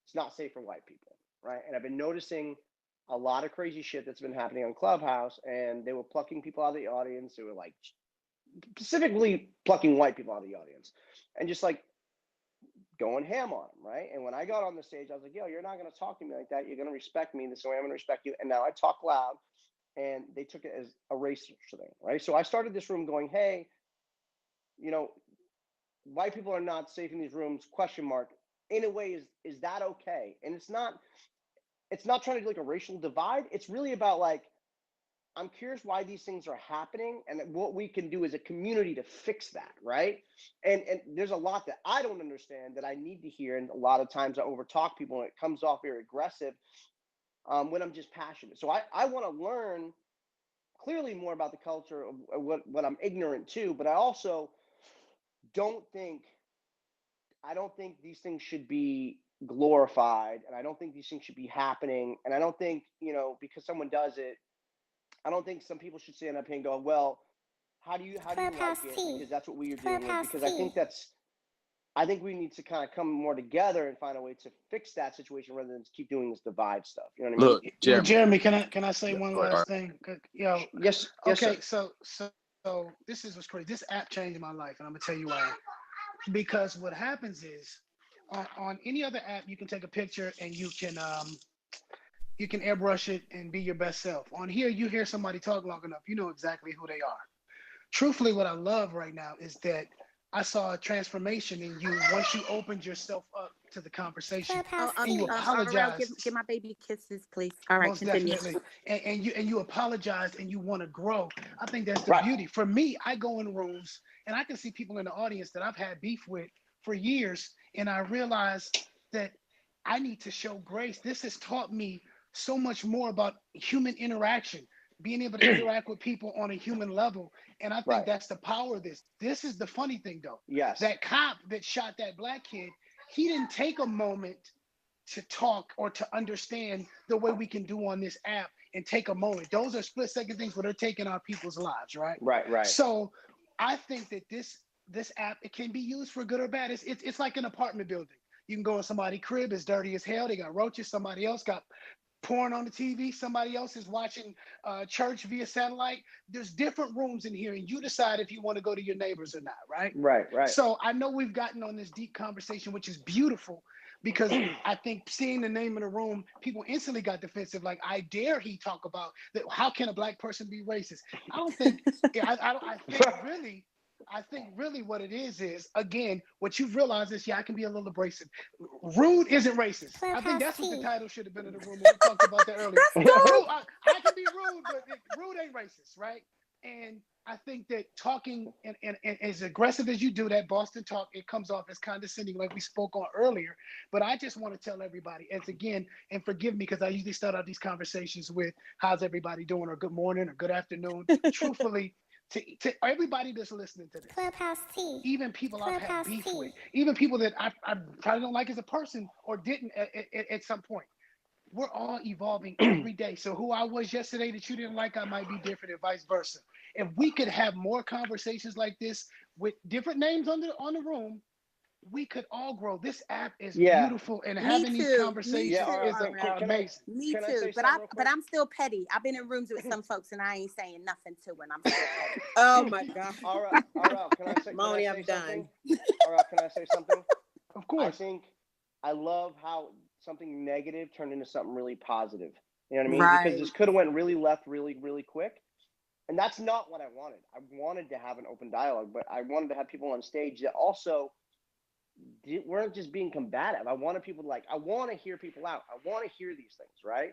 "It's Not Safe for White People." Right. And I've been noticing a lot of crazy shit that's been happening on Clubhouse, and they were plucking people out of the audience. They were like specifically plucking white people out of the audience and just like going ham on them. Right. And when I got on the stage, I was like, yo, you're not going to talk to me like that. You're going to respect me the same way I'm going to respect you. And now I talk loud, and they took it as a racist thing. Right. So I started this room going, hey, white people are not safe in these rooms, ? In a way, is that okay? And it's not trying to do like a racial divide. It's really about like, I'm curious why these things are happening and what we can do as a community to fix that, right? And there's a lot that I don't understand that I need to hear, and a lot of times I overtalk people and it comes off very aggressive when I'm just passionate. So I want to learn clearly more about the culture of what I'm ignorant to, but I also don't think these things should be glorified, and I don't think these things should be happening, and I don't think because someone does it, I don't think some people should stand up here and go, well, how do you like it, because that's what we are dealing with, because I think we need to kind of come more together and find a way to fix that situation rather than keep doing this divide stuff. You know what I mean? Look, Jeremy, can I say one last thing? Yes. Okay, sir. so this is what's crazy. This app changed my life, and I'm gonna tell you why. Because what happens is, on any other app, you can take a picture and you can airbrush it and be your best self. On here, you hear somebody talk long enough, you know exactly who they are. Truthfully, what I love right now is that I saw a transformation in you once you opened yourself up to the conversation. And you apologized. Give my baby kisses, please. All right, Most continue. definitely. And you apologize and you want to grow. I think that's the beauty. For me, I go in rooms and I can see people in the audience that I've had beef with for years, and I realize that I need to show grace. This has taught me so much more about human interaction, being able to interact with people on a human level. And I think that's the power of this. This is the funny thing, though. Yes. That cop that shot that black kid, he didn't take a moment to talk or to understand the way we can do on this app and take a moment. Those are split-second things where they're taking our people's lives, right? Right. So I think that this app, it can be used for good or bad. It's like an apartment building. You can go in somebody's crib, it's dirty as hell. They got roaches. Somebody else got porn on the TV. Somebody else is watching church via satellite. There's different rooms in here, and you decide if you want to go to your neighbors or not, right? Right. So I know we've gotten on this deep conversation, which is beautiful, because I think seeing the name in the room, people instantly got defensive. Like, I dare he talk about that. How can a black person be racist? I don't think. I think really what it is again, what you've realized is, I can be a little abrasive. Rude isn't racist. I think that's what the title should have been in the room. We talked about that earlier. Rude, I can be rude, but rude ain't racist, right? And I think that talking and as aggressive as you do that Boston talk, it comes off as condescending, like we spoke on earlier. But I just want to tell everybody, as again, and forgive me, because I usually start out these conversations with how's everybody doing, or good morning, or good afternoon. Truthfully, to everybody that's listening to this, Clubhouse T. even people I've had Clubhouse beef T. with, even people that I probably don't like as a person or didn't at some point. We're all evolving every day. So who I was yesterday that you didn't like, I might be different, and vice versa. If we could have more conversations like this with different names on the room, we could all grow. This app is beautiful, and having these conversations is amazing. Me too. But I'm still petty. I've been in rooms with some folks and I ain't saying nothing to it. I'm still petty. Oh my God. All right. Can I say Moni, I'm something? done. All right, can I say something? Of course. I love how something negative turned into something really positive. You know what I mean? Right. Because this could have went really left really, really quick. And that's not what I wanted. I wanted to have an open dialogue, but I wanted to have people on stage that also weren't just being combative. I wanted people to I want to hear people out. I want to hear these things, right?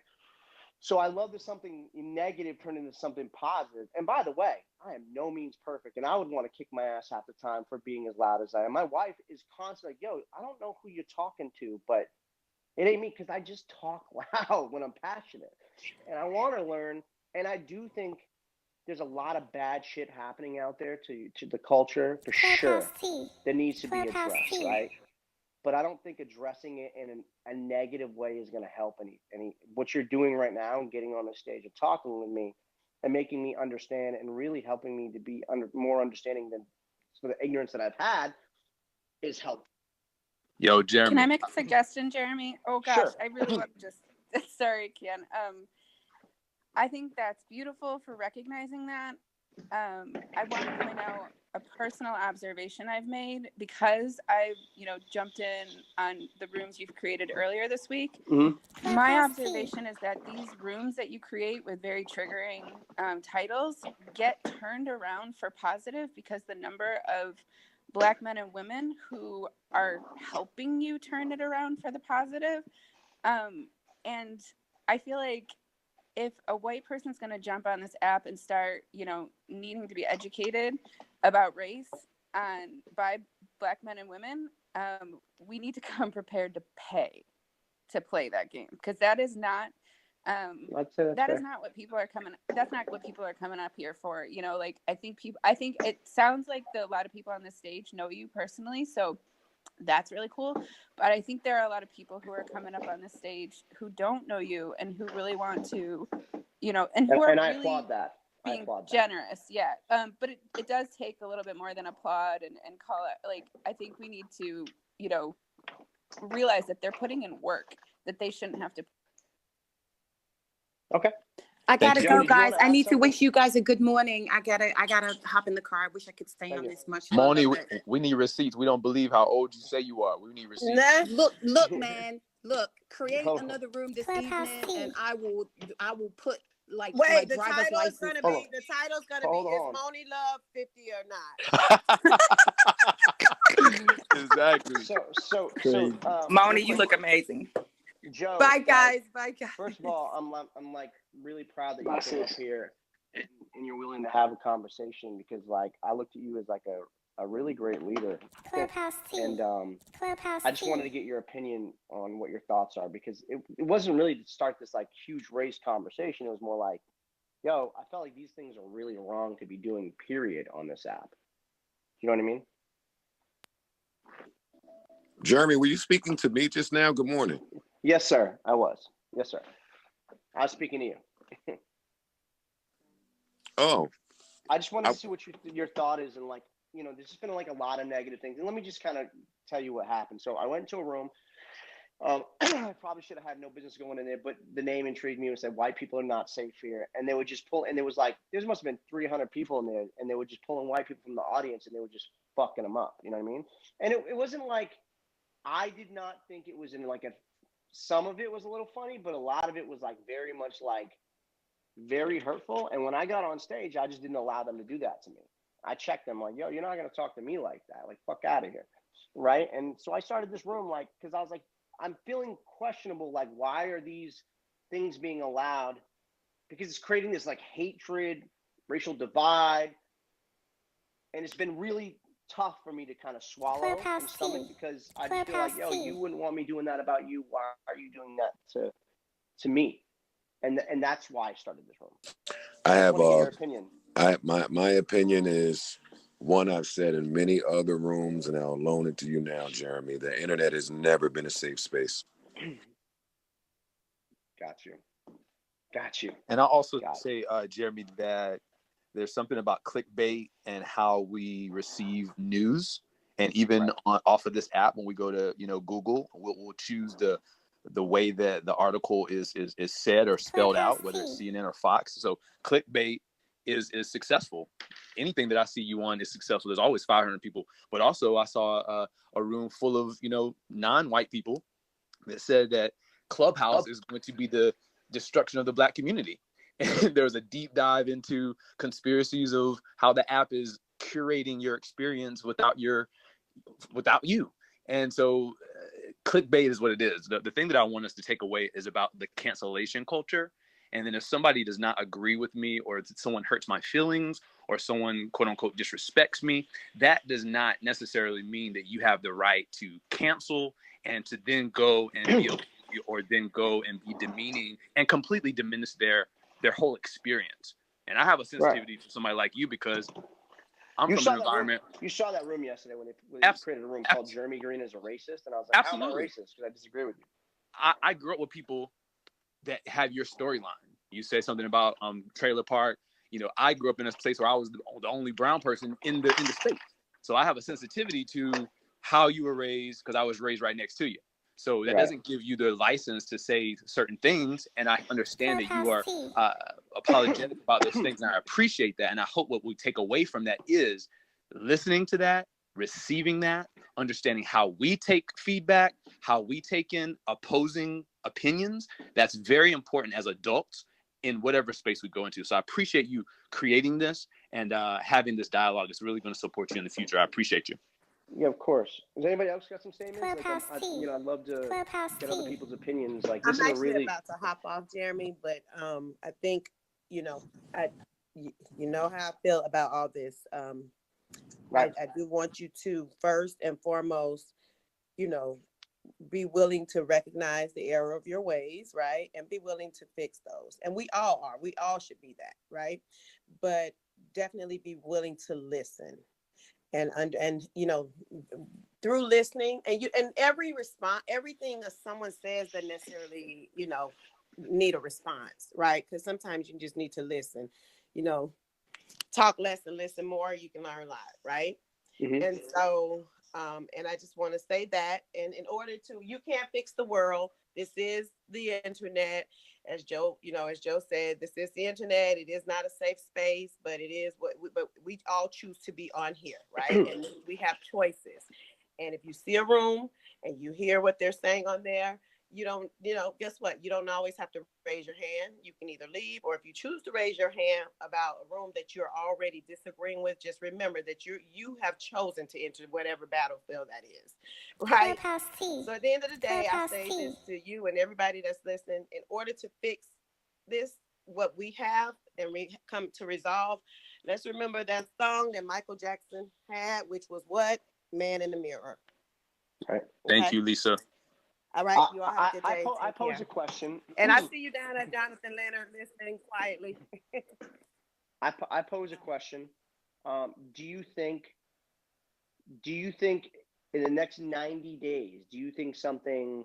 So I love that something negative turned into something positive. And by the way, I am no means perfect, and I would want to kick my ass half the time for being as loud as I am. My wife is constantly like, yo, I don't know who you're talking to, but it ain't me, because I just talk loud when I'm passionate. And I want to learn, and I do think there's a lot of bad shit happening out there to the culture, for sure, that needs to be addressed, right? But I don't think addressing it in a negative way is going to help any. What you're doing right now and getting on the stage and talking with me and making me understand and really helping me to be more understanding than some of the ignorance that I've had is helpful. Yo, Jeremy. Can I make a suggestion, Jeremy? Oh gosh, Sure. I really want sorry, Ken. I think that's beautiful for recognizing that. I want to point out a personal observation I've made, because I've, jumped in on the rooms you've created earlier this week. Mm-hmm. My observation is that these rooms that you create with very triggering titles get turned around for positive, because the number of Black men and women who are helping you turn it around for the positive. And I feel like if a white person's going to jump on this app and start, needing to be educated about race by Black men and women, we need to come prepared to pay to play that game, because that is not that is not what people are coming. That's not what people are coming up here for. I think it sounds like a lot of people on this stage know you personally, so that's really cool. But I think there are a lot of people who are coming up on this stage who don't know you and who really want to, and who are and I really applaud that. being generous. Yeah. But it does take a little bit more than applaud and call it. I think we need to, realize that they're putting in work that they shouldn't have to. Okay. I gotta go, guys. I need to wish you guys a good morning. I gotta hop in the car. I wish I could stay on this much longer. Moni, we need receipts. We don't believe how old you say you are. We need receipts. Look, man. Look, create another room this evening, and I will put my the driver's title is license. gonna be is Moni Love 50 or not? Exactly. So, Moni, you look amazing. Joe. Bye guys. Bye guys. First of all, I'm like really proud that you came up here and you're willing to have a conversation, because like I looked at you as like a really great leader. Clubhouse T. And Clubhouse I just wanted to get your opinion on what your thoughts are, because it wasn't really to start this like huge race conversation. It was more like, yo, I felt like these things are really wrong to be doing, period, on this app. You know what I mean? Jeremy, were you speaking to me just now? Good morning. Yes, sir. I was. Yes, sir. I was speaking to you. Oh. I just wanted to see what your thought is, and like, you know, there's just been like a lot of negative things. And let me just kind of tell you what happened. So I went into a room. I probably should have had no business going in there, but the name intrigued me and said, white people are not safe here. And they would just pull, and there was like, there must have been 300 people in there, and they were just pulling white people from the audience, and they were just fucking them up. You know what I mean? And it wasn't like, I did not think it was in like some of it was a little funny, but a lot of it was like very much like very hurtful. And when I got on stage, I just didn't allow them to do that to me. I checked them like, yo, you're not going to talk to me like that. Like, fuck out of here. Right. And so I started this room, like, because I was like, I'm feeling questionable. Like, why are these things being allowed? Because it's creating this like hatred, racial divide. And it's been really tough for me to kind of swallow and stomach, because I just feel like, yo, you wouldn't want me doing that about you. Why are you doing that to me? And that's why I started this room. I have your opinion. My opinion is one I've said in many other rooms, and I'll loan it to you now, Jeremy. The internet has never been a safe space. Got you. And I'll also say, Jeremy, that there's something about clickbait and how we receive news, and even off of this app, when we go to Google, we'll choose the way that the article is said or spelled out, whether it's CNN or Fox. So clickbait is successful. Anything that I see you on is successful. There's always 500 people, but also I saw a room full of non-white people that said that Clubhouse is going to be the destruction of the Black community. And there was a deep dive into conspiracies of how the app is curating your experience without you. And so clickbait is what it is. The thing that I want us to take away is about the cancellation culture. And then if somebody does not agree with me, or someone hurts my feelings, or someone quote unquote disrespects me, that does not necessarily mean that you have the right to cancel and to then go and be demeaning and completely diminish their whole experience. And I have a sensitivity for somebody like you, because I'm from an environment. You saw that room yesterday when they created a room called Jeremy Green is a racist, and I was like, how am I racist? Because I disagree with you. I grew up with people that have your storyline. You say something about trailer park. I grew up in a place where I was the only brown person in the state, so I have a sensitivity to how you were raised, because I was raised right next to you. So that doesn't give you the license to say certain things. And I understand that you are apologetic about those things. And I appreciate that. And I hope what we take away from that is listening to that, receiving that, understanding how we take feedback, how we take in opposing opinions. That's very important as adults in whatever space we go into. So I appreciate you creating this and having this dialogue. It's really going to support you in the future. I appreciate you. Yeah, of course. Does anybody else got some statements? I'd love to get other people's opinions. Like, this I'm is actually really about to hop off, Jeremy, but I think you know how I feel about all this. I do want you to first and foremost, be willing to recognize the error of your ways, right, and be willing to fix those. And we all are. We all should be that, right? But definitely be willing to listen. And through listening, and every response, everything that someone says doesn't necessarily need a response, right? Because sometimes you just need to listen. Talk less and listen more. You can learn a lot, right? Mm-hmm. And so, and I just want to say that, and in order to, you can't fix the world. This is the internet. As Joe said, this is the internet. It is not a safe space, but it is but we all choose to be on here, right? And we have choices. And if you see a room and you hear what they're saying on there, you don't, guess what? You don't always have to raise your hand. You can either leave, or if you choose to raise your hand about a room that you're already disagreeing with, just remember that you have chosen to enter whatever battlefield that is, right? So at the end of the day, I say this to you and everybody that's listening: in order to fix this, what we have, and we come to resolve, let's remember that song that Michael Jackson had, which was what? Man in the Mirror. Right. Thank you, Lisa. All right, you all have a good day. I pose a question. And I see you down at Jonathan Leonard listening quietly. I pose a question. Do you think in the next 90 days, do you think something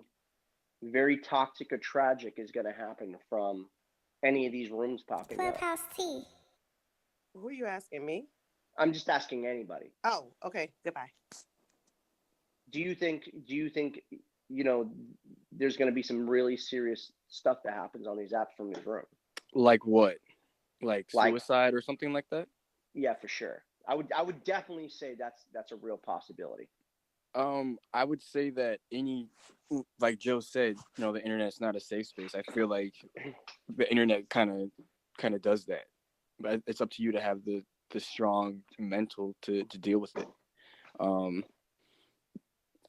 very toxic or tragic is going to happen from any of these rooms popping Clubhouse up? T. Who are you asking, me? I'm just asking anybody. Oh, okay. Goodbye. Do you think there's going to be some really serious stuff that happens on these apps from this room? Like what? Like suicide or something like that? Yeah, for sure. I would definitely say that's a real possibility. I would say that like Joe said, the internet's not a safe space. I feel like the internet kind of does that, but it's up to you to have the strong mental to deal with it.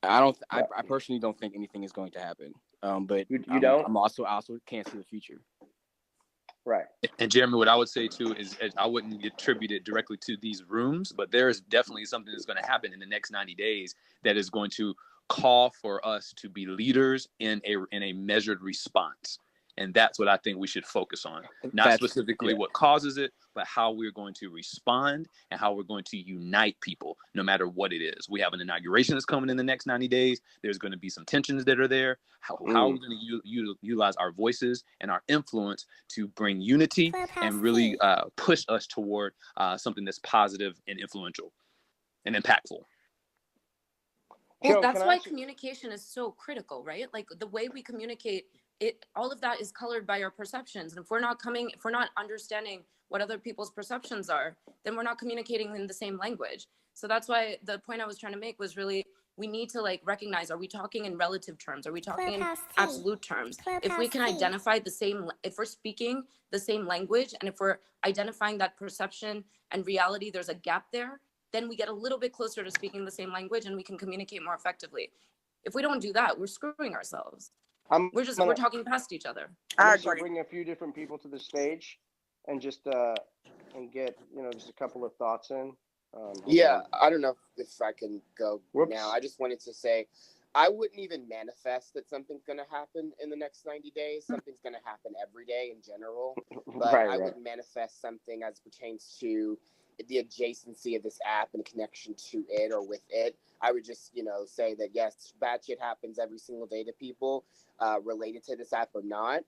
I personally don't think anything is going to happen. But you don't. I also can't see the future. Right. And Jeremy, what I would say too is I wouldn't attribute it directly to these rooms, but there is definitely something that's going to happen in the next 90 days that is going to call for us to be leaders in a measured response. And that's what I think we should focus on. Not specifically what causes it, but how we're going to respond and how we're going to unite people, no matter what it is. We have an inauguration that's coming in the next 90 days. There's going to be some tensions that are there. How are we going to utilize our voices and our influence to bring unity and really push us toward something that's positive and influential and impactful? Well, that's why communication is so critical, right? Like the way we communicate, all of that is colored by our perceptions. And if we're not understanding what other people's perceptions are, then we're not communicating in the same language. So that's why the point I was trying to make was really, we need to recognize, are we talking in relative terms? Are we talking in absolute terms? If we can identify if we're speaking the same language, and if we're identifying that perception and reality, there's a gap there, then we get a little bit closer to speaking the same language and we can communicate more effectively. If we don't do that, we're screwing ourselves. We're talking past each other. I'm going to bring a few different people to the stage and just and get just a couple of thoughts in. I don't know if I can go now. I just wanted to say, I wouldn't even manifest that something's going to happen in the next 90 days. Something's going to happen every day in general. But I would manifest something as pertains to the adjacency of this app and connection to it or with it. I would just, say that, yes, bad shit happens every single day to people related to this app or not.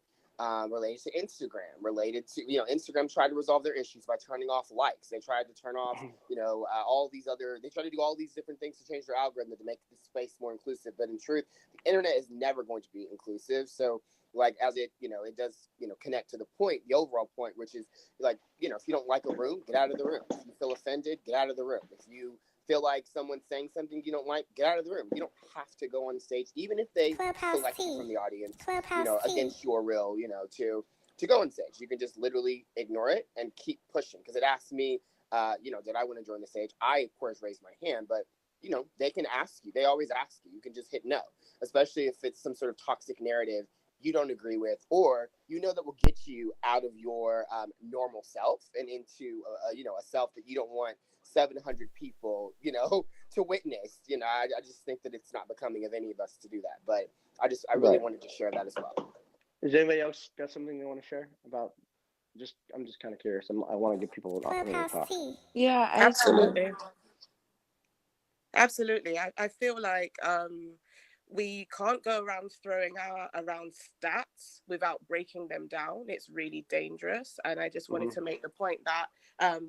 Related to Instagram, related to, Instagram tried to resolve their issues by turning off likes. They tried to turn off, they tried to do all these different things to change their algorithm to make the space more inclusive. But in truth, the internet is never going to be inclusive. So as it, it does, connect to the point, the overall point, which is if you don't like a room, get out of the room. If you feel offended, get out of the room. If you feel like someone's saying something you don't like, get out of the room. You don't have to go on stage, even if they select you from the audience, against your will, to go on stage. You can just literally ignore it and keep pushing. Because it asked me, did I want to join the stage? I, of course, raised my hand, but they can ask you. They always ask you. You can just hit no, especially if it's some sort of toxic narrative you don't agree with, or that will get you out of your normal self and into a self that you don't want 700 people to witness. I just think that it's not becoming of any of us to do that. But I really wanted to share that as well. Is anybody else got something they want to share about? I'm just kind of curious. I want to give people an opportunity to talk. Yeah, absolutely. Absolutely. I feel like we can't go around throwing around stats without breaking them down. It's really dangerous. And I just wanted to make the point that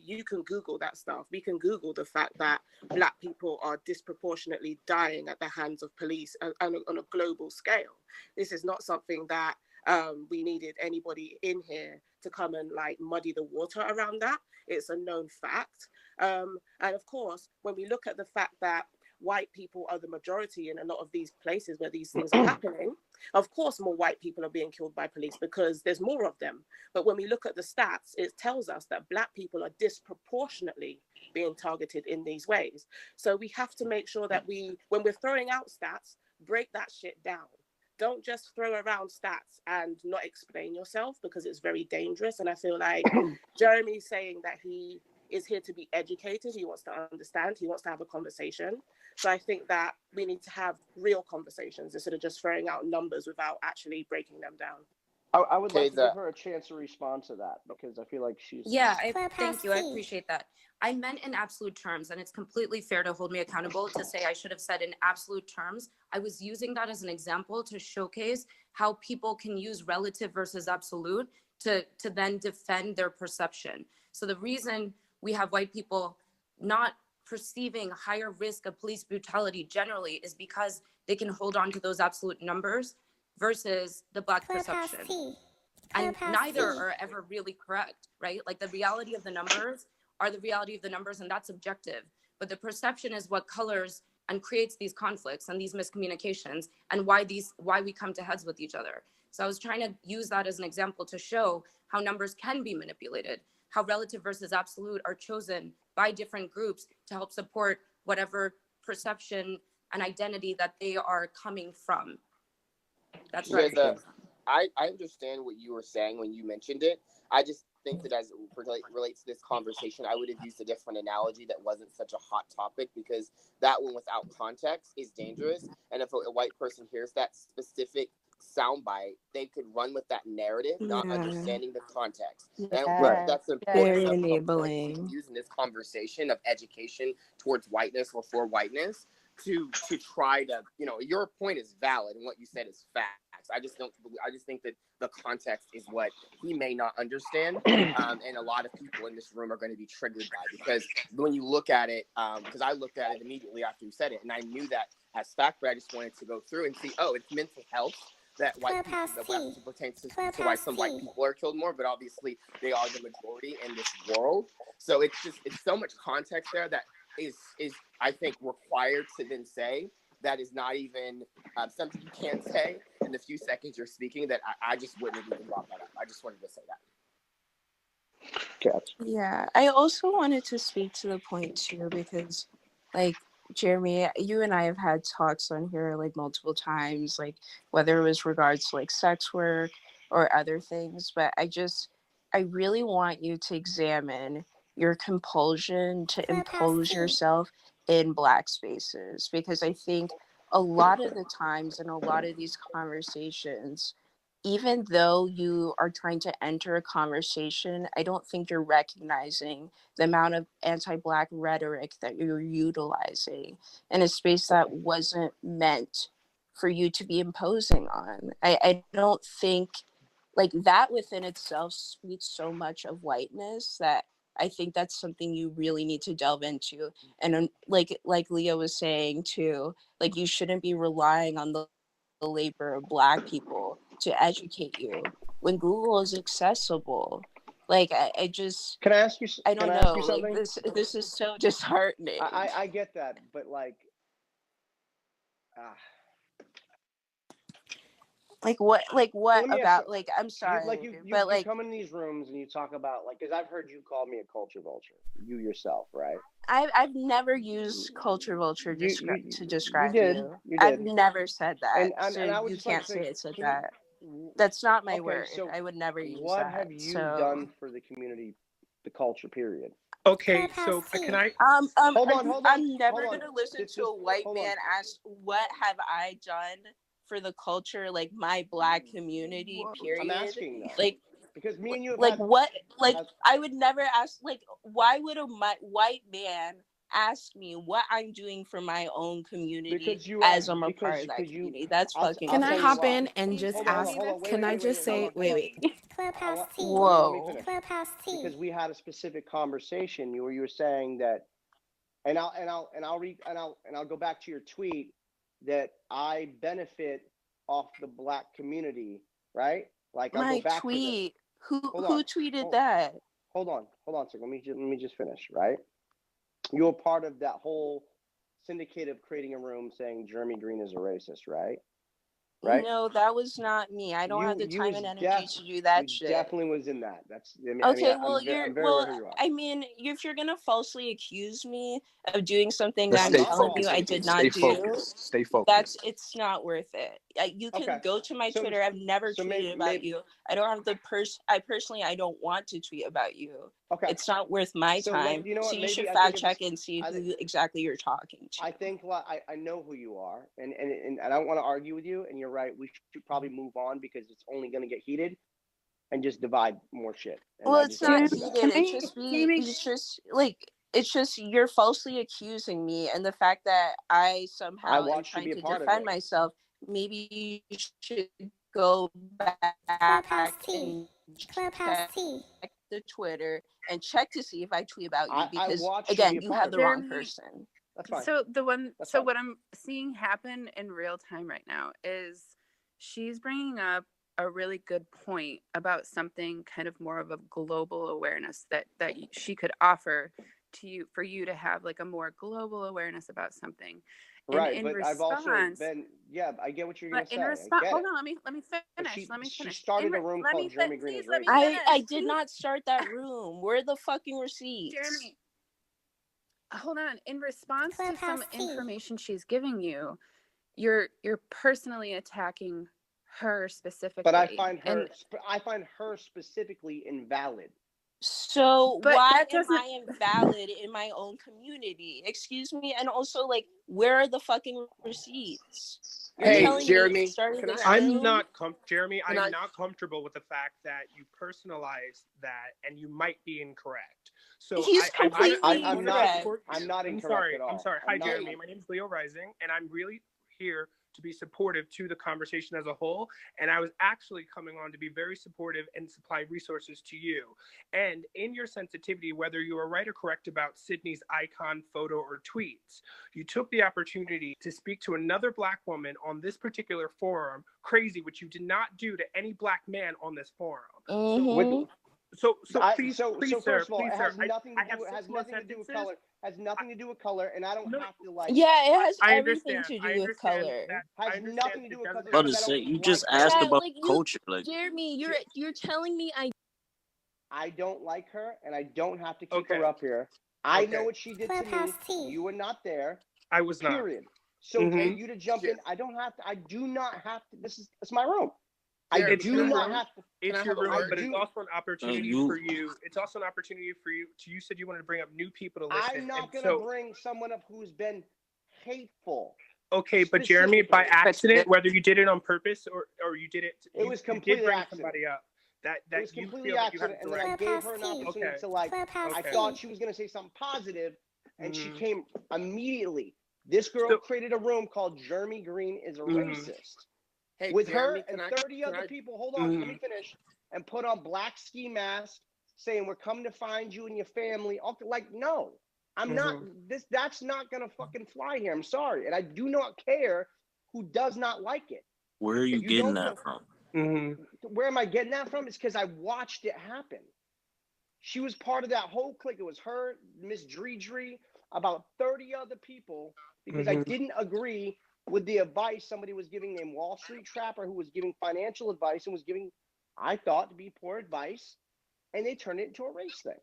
you can Google that stuff. We can Google the fact that Black people are disproportionately dying at the hands of police on a global scale. This is not something that we needed anybody in here to come and muddy the water around that. It's a known fact. And of course, when we look at the fact that white people are the majority in a lot of these places where these things are happening, of course more white people are being killed by police because there's more of them. But when we look at the stats, it tells us that Black people are disproportionately being targeted in these ways. So we have to make sure that when we're throwing out stats, break that shit down. Don't just throw around stats and not explain yourself, because it's very dangerous. And I feel like Jeremy's saying that he is here to be educated. He wants to understand. He wants to have a conversation. So I think that we need to have real conversations instead of just throwing out numbers without actually breaking them down. I would like to give her a chance to respond to that, because I feel like she's... Yeah, thank you. I appreciate that. I meant in absolute terms, and it's completely fair to hold me accountable to say I should have said in absolute terms. I was using that as an example to showcase how people can use relative versus absolute to then defend their perception. So the reason we have white people not perceiving higher risk of police brutality generally is because they can hold on to those absolute numbers versus the Black perception. And neither are ever really correct, right? Like the reality of the numbers are the reality of the numbers, and that's objective. But the perception is what colors and creates these conflicts and these miscommunications, and why we come to heads with each other. So I was trying to use that as an example to show how numbers can be manipulated, how relative versus absolute are chosen by different groups to help support whatever perception and identity that they are coming from. That's right. I understand what you were saying when you mentioned it. I just think that as it relates to this conversation, I would have used a different analogy that wasn't such a hot topic, because that one without context is dangerous. And if a white person hears that specific soundbite, they could run with that narrative, not understanding the context. And I don't think that's important Very enough enabling. to use in this conversation of education towards whiteness or for whiteness to try to, your point is valid and what you said is facts. I just think that the context is what he may not understand, and a lot of people in this room are going to be triggered by, because when you look at it, because I looked at it immediately after you said it, and I knew that as fact, but I just wanted to go through and see, it's mental health that white people, that pertains to why some white people are killed more, but obviously they are the majority in this world. So it's so much context there that is I think required to then say that is not even something you can't say in the few seconds you're speaking, that I just wouldn't have even brought that up. I just wanted to say that. Yeah, I also wanted to speak to the point too, because like Jeremy, you and I have had talks on here like multiple times, like whether it was regards to like sex work or other things, but I really want you to examine your compulsion to impose yourself in Black spaces, because I think a lot of the times in a lot of these conversations, even though you are trying to enter a conversation, I don't think you're recognizing the amount of anti-Black rhetoric that you're utilizing in a space that wasn't meant for you to be imposing on. I don't think like that within itself speaks so much of whiteness that I think that's something you really need to delve into. And like Leah was saying too, like you shouldn't be relying on the labor of Black people to educate you when Google is accessible. Like I just can I ask you? I don't can I know. ask you something? Like this is so disheartening. I get that, but like what about you, like I'm sorry, you come in these rooms and you talk about like, because I've heard you call me a culture vulture, you yourself, right? I've never used culture vulture to describe you. You I've did. never said that. And So I would you just can't like to say, say it's like that. That's not my word. So I would never use what that. have you done for the community, the culture period? Okay, so can I? Hold on. I'm never gonna listen to a white man ask what have I done for the culture, like my Black community. Period. I'm asking though, like because me and you have like what like I would never ask, like why would a white man ask me what I'm doing for my own community as I'm a part of that community? That's fucking. Can I hop in and just ask? Can I just say, wait. Clubhouse T. Whoa. Clubhouse T. Because we had a specific conversation where you were saying that, and I'll go back to your tweet that I benefit off the Black community, right? Like I'll go back tweet. To who tweeted that? Hold on, sir. Let me just finish, right? You're part of that whole syndicate of creating a room saying Jeremy Green is a racist, right? Right? No, that was not me. I don't have the time and energy to do that shit. Definitely was in that. That's. Okay, well, I'm very aware who you are. I mean, if you're gonna falsely accuse me of doing something Just that I'm telling you I did not do, Stay focused. it's not worth it. You can Okay. go to my Twitter. I've never tweeted about you. I don't have the I don't want to tweet about you. Okay. It's not worth my time. You know what? So you should I fact check and see who exactly you're talking to. I think I know who you are, and I don't want to argue with you. And you're right. We should probably move on because it's only going to get heated, and just divide more shit. And well, it's not heated. It's just you're falsely accusing me, and the fact that I somehow am trying to defend myself. Maybe you should go back and check the Twitter and check to see if I tweet about you because again, you have the wrong person. That's fine. So what I'm seeing happen in real time right now is she's bringing up a really good point about something kind of more of a global awareness that she could offer to you for you to have like a more global awareness about something. Right, but I've also been, I get what you're going to say. In response, hold on, let me finish. She started a room called Jeremy Green is racist. I did not start that room. Where are the fucking receipts? Jeremy, hold on. In response to some information she's giving you, you're personally attacking her specifically. But I find her specifically invalid. So why am I invalid in my own community? Excuse me, and also like, where are the fucking receipts? Hey, Jeremy, I'm not comfortable with the fact that you personalized that, and you might be incorrect. So he's completely incorrect. I'm not incorrect at all. I'm sorry. Hi, Jeremy. My name is Leo Rising, and I'm really here to be supportive to the conversation as a whole. And I was actually coming on to be very supportive and supply resources to you. And in your sensitivity, whether you were right or correct about Sydney's icon, photo, or tweets, you took the opportunity to speak to another Black woman on this particular forum, crazy, which you did not do to any Black man on this forum. Mm-hmm. So first of all, it has nothing to do with color. Has nothing to do with color, and I don't have to like. Yeah, it has everything to do with color. Has nothing to do with color. But you just asked about culture, like Jeremy, you're telling me I don't like her, and I don't have to keep her up here. I know what she did to me. You were not there. I was not. Period. So for you to jump in, I do not have to. It's my room. I do not have to. It's your room, but it's also an opportunity for you. It's also an opportunity for you. You said you wanted to bring up new people to listen. I'm not going to bring someone up who's been hateful. Okay, but Jeremy, by accident, whether you did it on purpose or you did it, it was completely bring accident. Somebody up. That it was completely accident, and then I gave her an opportunity to like. I thought she was going to say something positive, and she came immediately. This girl created a room called Jeremy Green is a racist. Hey, with Jeremy, her and 30 other people, hold on, let me finish, and put on black ski masks saying, we're coming to find you and your family. Like, no, I'm not, that's not going to fucking fly here. I'm sorry. And I do not care who does not like it. Where are you getting that from? Where am I getting that from? It's because I watched it happen. She was part of that whole clique. It was her, Miss Dre, about 30 other people, because I didn't agree with the advice somebody was giving named Wall Street Trapper, who was giving financial advice and was giving, I thought, to be poor advice, and they turned it into a race thing.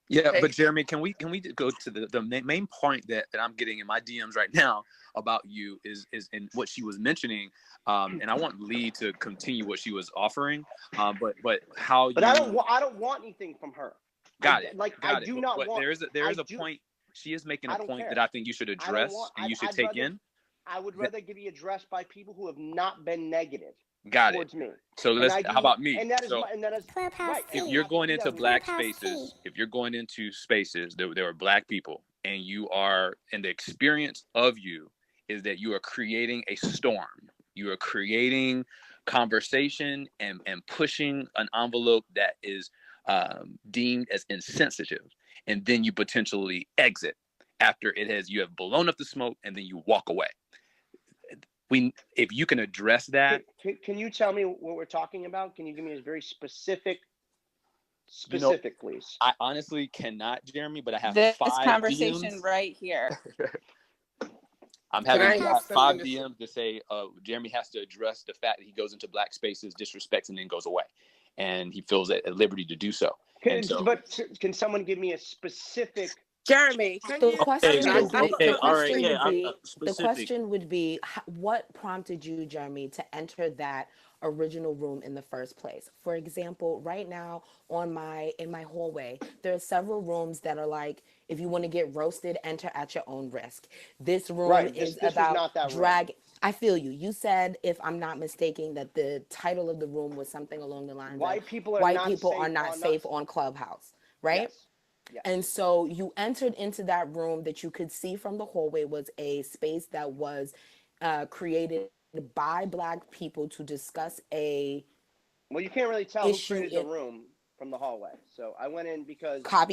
Yeah, but Jeremy, can we go to the main point that I'm getting in my DMs right now about you is in what she was mentioning, and I want Lee to continue what she was offering, but how. But I don't want anything from her. Got it. I do not want. There is a point. She is making a point that I think you should address and you should take in. I would rather be addressed by people who have not been negative towards me. So how about me? And that is, right. If you're going into black spaces, there are black people, and you are, and the experience of you is that you are creating a storm. You are creating conversation and pushing an envelope that is deemed as insensitive, and then you potentially exit after you have blown up the smoke, and then you walk away. If you can address that. Can you tell me what we're talking about? Can you give me a very specific, please? I honestly cannot, Jeremy, but I have this 5 conversation DMs. right here. I'm having 5 DMs to say Jeremy has to address the fact that he goes into black spaces, disrespects, and then goes away, and he feels at liberty to do so. But can someone give me a specific? Jeremy, The question would be, what prompted you, Jeremy, to enter that original room in the first place? For example, right now in my hallway, there are several rooms that are like, if you want to get roasted, enter at your own risk. This room is about drag. I feel you. You said, if I'm not mistaken, that the title of the room was something along the lines White of people are not safe on Clubhouse, right? Yes. Yes. And so you entered into that room that you could see from the hallway was a space that was created by Black people to discuss a. Well, you can't really tell who created the room from the hallway. So I went in because I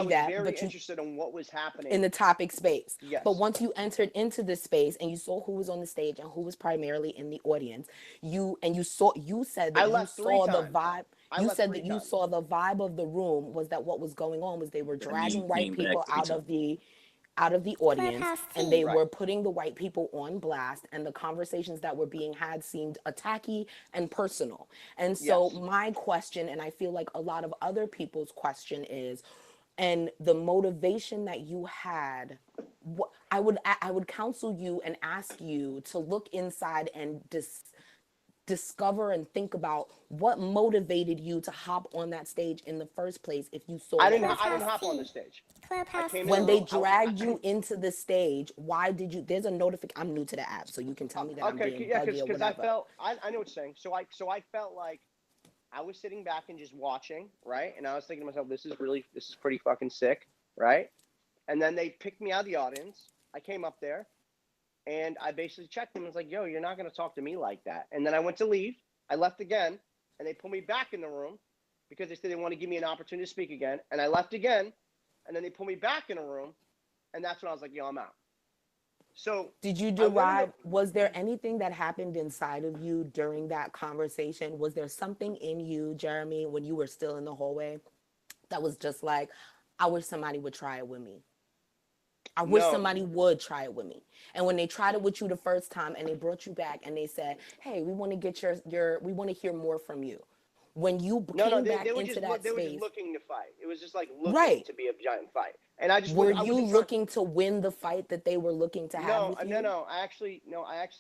was very interested in what was happening in the topic space. Yes. But once you entered into the space and you saw who was on the stage and who was primarily in the audience, you said that you saw the vibe. You said that you saw the vibe of the room was that what was going on was they were dragging white people out of the audience, and they were putting the white people on blast, and the conversations that were being had seemed attacky and personal. And so my question, and I feel like a lot of other people's question is, and the motivation that you had, I would counsel you and ask you to look inside and discover and think about what motivated you to hop on that stage in the first place. If you saw, I didn't hop on the stage. When they dragged you into the stage, why did you? There's a notification. I'm new to the app, so you can tell me that I'm being buggy or whatever. I know what you're saying. So I felt like I was sitting back and just watching, right? And I was thinking to myself, this is pretty fucking sick, right? And then they picked me out of the audience. I came up there. And I basically checked them and was like, yo, you're not going to talk to me like that. And then I went to leave. I left again. And they pulled me back in the room because they said they want to give me an opportunity to speak again. And I left again. And then they pulled me back in a room. And that's when I was like, yo, I'm out. So did you derive, was there anything that happened inside of you during that conversation? Was there something in you, Jeremy, when you were still in the hallway that was just like, I wish somebody would try it with me? I wish somebody would try it with me. And when they tried it with you the first time and they brought you back and they said, hey, we want to get we want to hear more from you. When you came back into that space. They were just looking to fight. It was just like looking to be a giant fight. And I just were you looking to win the fight that they were looking to have with you? No. I actually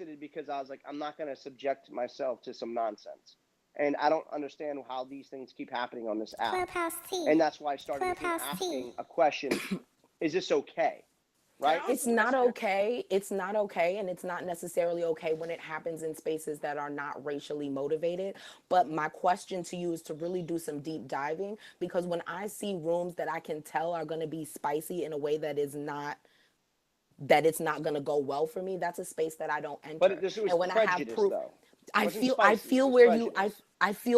did because I was like, I'm not going to subject myself to some nonsense. And I don't understand how these things keep happening on this app. And that's why I started asking a question, is this okay? Right? It's not okay. It's not okay. And it's not necessarily okay when it happens in spaces that are not racially motivated. But my question to you is to really do some deep diving, because when I see rooms that I can tell are going to be spicy in a way that it's not going to go well for me, that's a space that I don't enter. But this was prejudice, though. I feel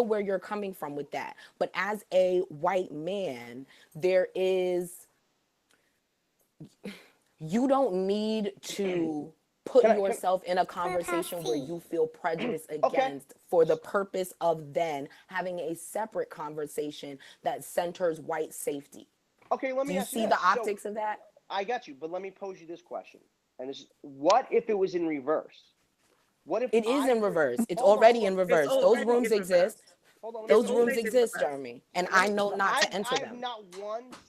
where you're coming from with that. But as a white man, you don't need to put yourself in a conversation where you feel prejudiced against for the purpose of then having a separate conversation that centers white safety. Okay, let me ask you. Do you see the optics of that? I got you, but let me pose you this question. And this is, what if it was in reverse? What if it is in reverse? It's already in reverse. Those rooms exist. Those rooms exist, Jeremy, and I know not to enter them. I have not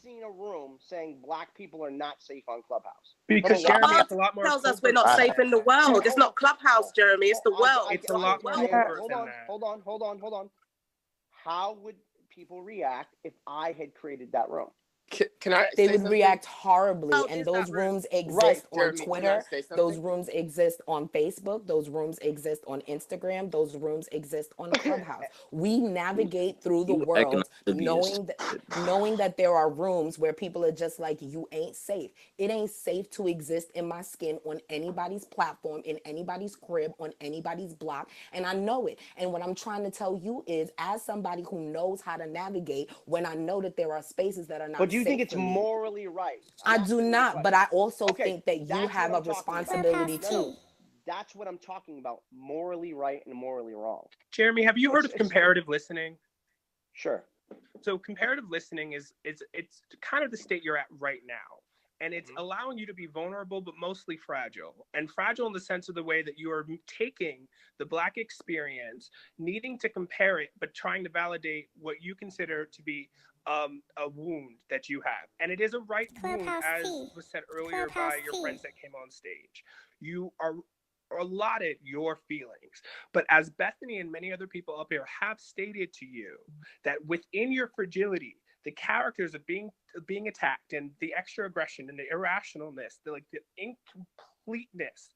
seen a room saying black people are not safe on Clubhouse. Because Jeremy, it's a lot more tells us we're not safe in the world. It's not Clubhouse, Jeremy. It's the world. It's a lot more overt than that. Hold on. How would people react if I had created that room? They would react horribly, and those rooms exist on Twitter. Those rooms exist on Facebook. Those rooms exist on Instagram. Those rooms exist on Clubhouse. We navigate through the world knowing that there are rooms where people are just like, you ain't safe. It ain't safe to exist in my skin on anybody's platform, in anybody's crib, on anybody's block, and I know it. And what I'm trying to tell you is, as somebody who knows how to navigate, when I know that there are spaces that are not do you think it's morally right? I do not, but I also think that you have a responsibility too. That's what I'm talking about. Morally right and morally wrong. Jeremy, have you heard of comparative listening? Sure. So comparative listening is it's kind of the state you're at right now. And it's allowing you to be vulnerable, but mostly fragile. And fragile in the sense of the way that you are taking the Black experience, needing to compare it, but trying to validate what you consider to be a wound that you have. And it is a right wound, as was said earlier by your friends that came on stage. You are allotted your feelings. But as Bethany and many other people up here have stated to you, that within your fragility, the characters of being attacked and the extra aggression and the irrationalness, the incompleteness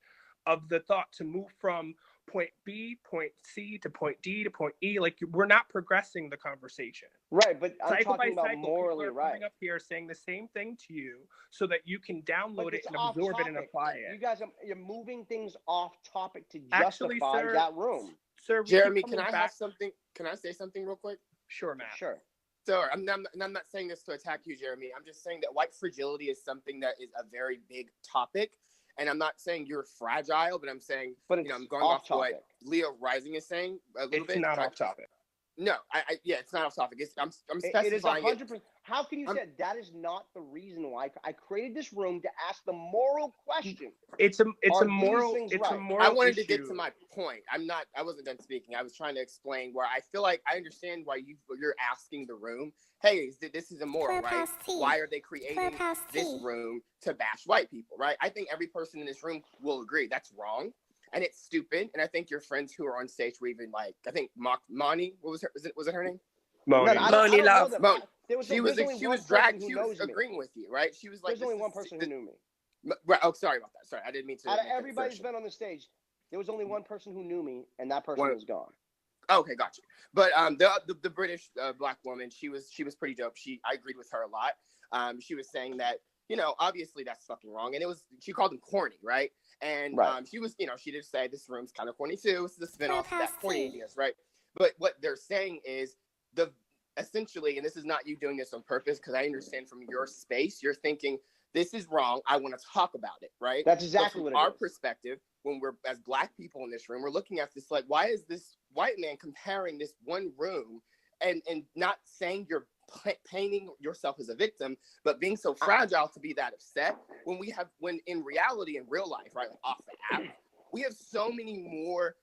of the thought to move from point B, point C to point D to point E, like we're not progressing the conversation. Right, but I'm cycle talking by about cycle, morally people are coming up here saying the same thing to you so that you can download it and absorb it and apply it. You guys, you're moving things off topic to Actually, justify sir, that room. Sir, Jeremy, can I have something? Can I say something real quick? Sure, Matt. Sure. So I'm not saying this to attack you, Jeremy. I'm just saying that white fragility is something that is a very big topic. And I'm not saying you're fragile, but I'm saying, I'm going off what Leo Rising is saying a little bit. It's not off topic. No, yeah, it's not off topic. I'm specifying it is 100%. How can you say that is not the reason why I created this room to ask the moral question? It's a moral. I wanted to get to my point. I wasn't done speaking. I was trying to explain where I feel like I understand why you're asking the room, hey, this is immoral, right? Why are they creating this room to bash white people, right? I think every person in this room will agree that's wrong. And it's stupid. And I think your friends who are on stage were even like, I think Moni, what was her? Was it her name? Moni. Moni Love. She was dragged. She was agreeing with you, right? She was like, there's only one person who knew me. Right. Oh, sorry about that. Sorry, I didn't mean to. Out of everybody's been on the stage, there was only one person who knew me, and that person was gone. Okay, got you. But the British Black woman, she was pretty dope. I agreed with her a lot. She was saying that, obviously that's fucking wrong, and she called them corny, right? And she was, she did say this room's kind of corny too. It's the spinoff of that corniness, right? But what they're saying is essentially, and this is not you doing this on purpose, because I understand from your space, you're thinking this is wrong. I want to talk about it, right? That's exactly what it is. Our perspective, when we're as Black people in this room, we're looking at this like, why is this white man comparing this one room and not saying you're painting yourself as a victim, but being so fragile to be that upset when in reality, in real life, right, like off the app, we have so many more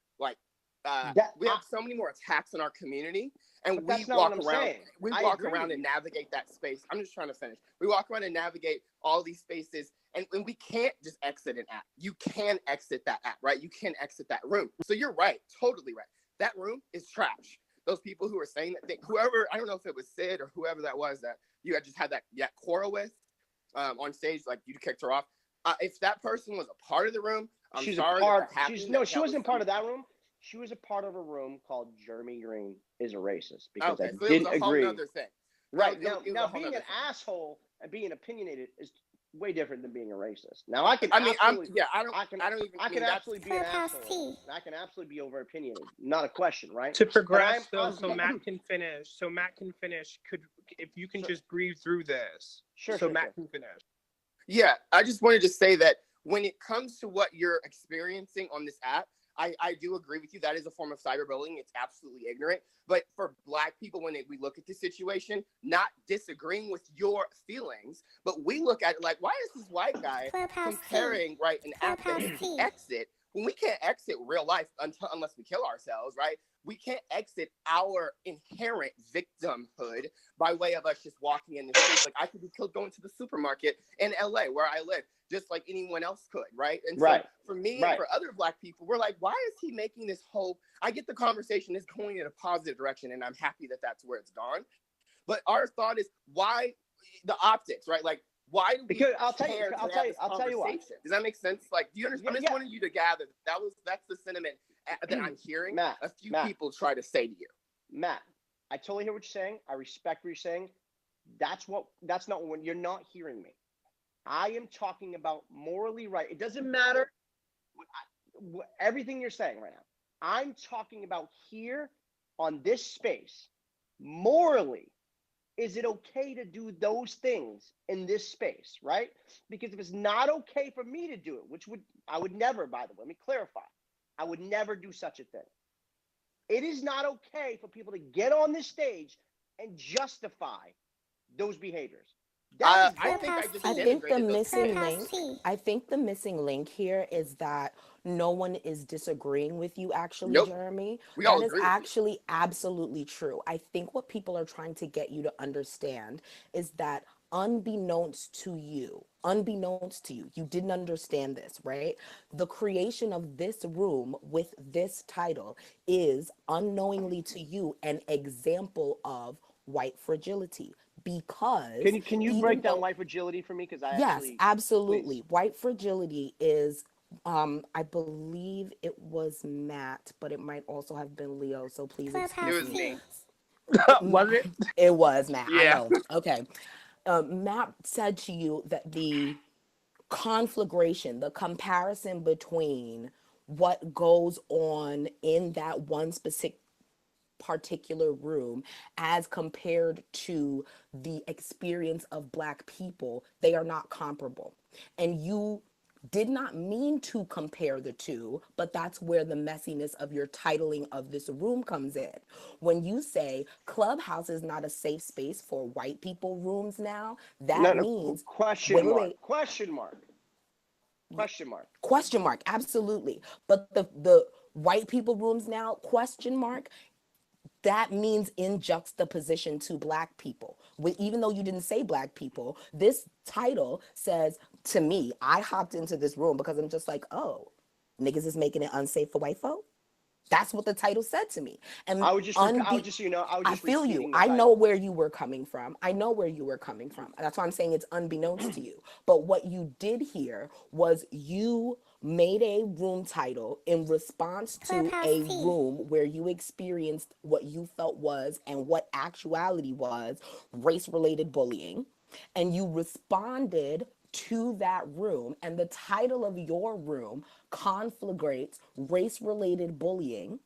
so many more attacks in our community, and we walk around and navigate that space. I'm just trying to finish. We walk around and navigate all these spaces, and we can't just exit an app. You can exit that app, right? You can exit that room. So you're right, totally right. That room is trash. Those people who are saying that, whoever, I don't know if it was Sid or whoever that was that you had just had that quarrel with on stage, like you kicked her off. If that person was a part of the room, I'm sorry. She wasn't part of that room. She was a part of a room called Jeremy Green is a racist because I didn't agree. Right. Now being an asshole and being opinionated is way different than being a racist. Now I can absolutely be an asshole. I can absolutely be over opinionated. Not a question, right? To progress so Matt can finish. If you can just breathe through this. Matt can finish. Yeah, I just wanted to say that when it comes to what you're experiencing on this app, I do agree with you. That is a form of cyberbullying. It's absolutely ignorant. But for Black people, when we look at the situation, not disagreeing with your feelings, but we look at it like, why is this white guy comparing, right, an app that he can exit when we can't exit real life unless we kill ourselves, right? We can't exit our inherent victimhood by way of us just walking in the streets. Like I could be killed going to the supermarket in LA where I live, just like anyone else could, right? And so for me and for other Black people, we're like, why is he making this whole, I get the conversation is going in a positive direction and I'm happy that that's where it's gone. But our thought is why the optics, right? Like, why do we because I'll tell you why. Does that make sense? Like, do you understand? I just wanted you to gather that's the sentiment that I'm hearing Matt, a few people try to say to you. Matt, I totally hear what you're saying. I respect what you're saying. That's not when you're not hearing me. I am talking about morally right. It doesn't matter everything you're saying right now. I'm talking about here on this space. Morally, is it okay to do those things in this space, right? Because if it's not okay for me to do it, I would never, by the way, let me clarify. I would never do such a thing. It is not okay for people to get on this stage and justify those behaviors. I think the missing link here is that no one is disagreeing with you, actually, Nope. Jeremy. We all That is agree with you. actually absolutely true. I think what people are trying to get you to understand is that unbeknownst to you, you didn't understand this, right? The creation of this room with this title is unknowingly to you an example of white fragility, because can you break down white fragility for me? Because yes, absolutely. Please. White fragility is I believe it was Matt, but it might also have been Leo, so please excuse me. Was it? It was Matt. Yeah. I know. Okay. Matt said to you that the conflagration, the comparison between what goes on in that one specific particular room as compared to the experience of Black people, they are not comparable. And you did not mean to compare the two, but that's where the messiness of your titling of this room comes in. When you say Clubhouse is not a safe space for white people rooms now, that means question mark, absolutely. But the white people rooms now, question mark, that means in juxtaposition to Black people. Even though you didn't say Black people, this title says to me, I hopped into this room because I'm just like, oh, niggas is making it unsafe for white folk. That's what the title said to me. And I feel you. I know where you were coming from. That's why I'm saying it's unbeknownst to you. But what you did here was you made a room title in response to a room where you experienced what you felt was and what actuality was race-related bullying. And you responded to that room, and the title of your room conflagrates race-related bullying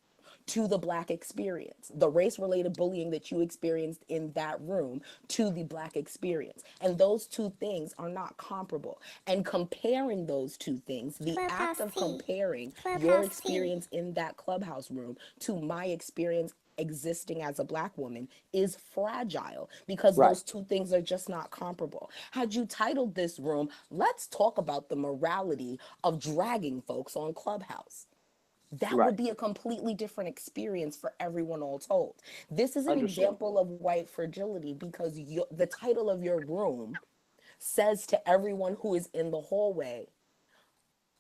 to the Black experience, the race-related bullying that you experienced in that room to the Black experience. And those two things are not comparable. And comparing those two things, the act of comparing your experience in that Clubhouse room to my experience existing as a Black woman is fragile, because those two things are just not comparable. Had you titled this room, let's talk about the morality of dragging folks on Clubhouse, that would be a completely different experience for everyone all told. This is an example of white fragility because the title of your room says to everyone who is in the hallway,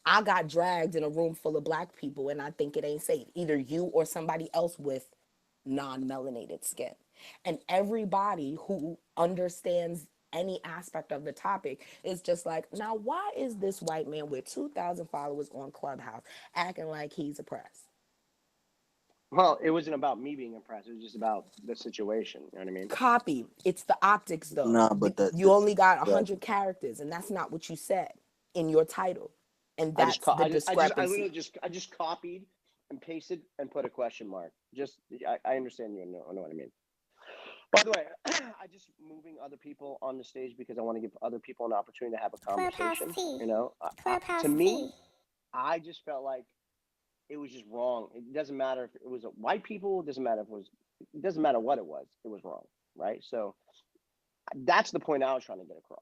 I got dragged in a room full of Black people and I think it ain't safe. Either you or somebody else with non-melanated skin. And everybody who understands any aspect of the topic is just like, now why is this white man with 2,000 followers on Clubhouse acting like he's oppressed? Well, it wasn't about me being impressed. It was just about the situation. You know what I mean? Copy. It's the optics, though. Nah, but you only got 100 characters, and that's not what you said in your title. And that's the discrepancy. I just copied and pasted and put a question mark. I understand you. I know what I mean. By the way, I just moving other people on the stage because I want to give other people an opportunity to have a conversation. You know, to me, I just felt like it was just wrong. It doesn't matter if it was white people. It doesn't matter what it was. It was wrong, right? So that's the point I was trying to get across.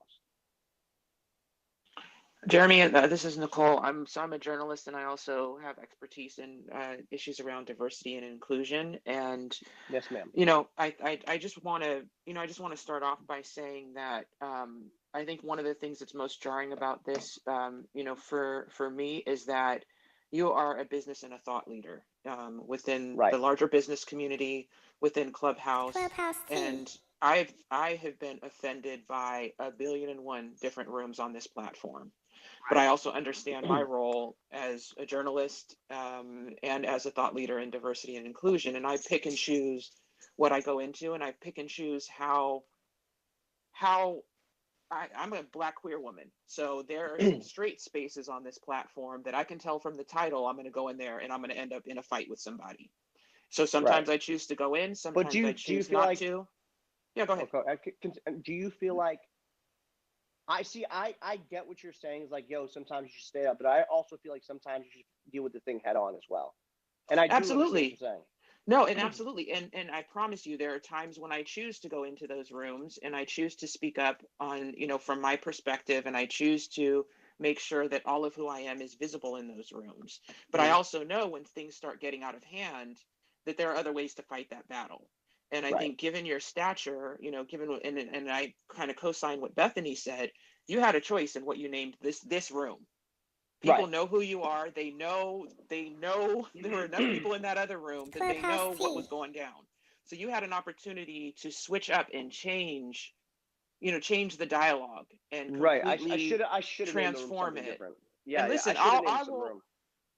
Jeremy, this is Nicole. I'm a journalist, and I also have expertise in issues around diversity and inclusion. And yes, ma'am. You know, I just want to start off by saying that I think one of the things that's most jarring about this, for me, is that you are a business and a thought leader within the larger business community, within Clubhouse, and I have been offended by 1,000,000,001 different rooms on this platform. But I also understand my role as a journalist and as a thought leader in diversity and inclusion. And I pick and choose what I go into, and I pick and choose how I'm a Black queer woman. So there are some straight spaces on this platform that I can tell from the title, I'm going to go in there and I'm going to end up in a fight with somebody. So sometimes I choose to go in, sometimes I choose not to. Yeah, go ahead. Okay. Do you feel like, I get what you're saying is like, yo, sometimes you should stay up, but I also feel like sometimes you should deal with the thing head on as well. And I do absolutely. understand what you're saying. No, and absolutely. And I promise you, there are times when I choose to go into those rooms and I choose to speak up on, from my perspective, and I choose to make sure that all of who I am is visible in those rooms. But I also know when things start getting out of hand, that there are other ways to fight that battle. And I think given your stature, given, and I kind of co-sign what Bethany said, you had a choice in what you named this room. People know who you are. They know there were enough people in that other room that they know what was going down. So you had an opportunity to switch up and change the dialogue and completely I should have transform it. Yeah, and listen, I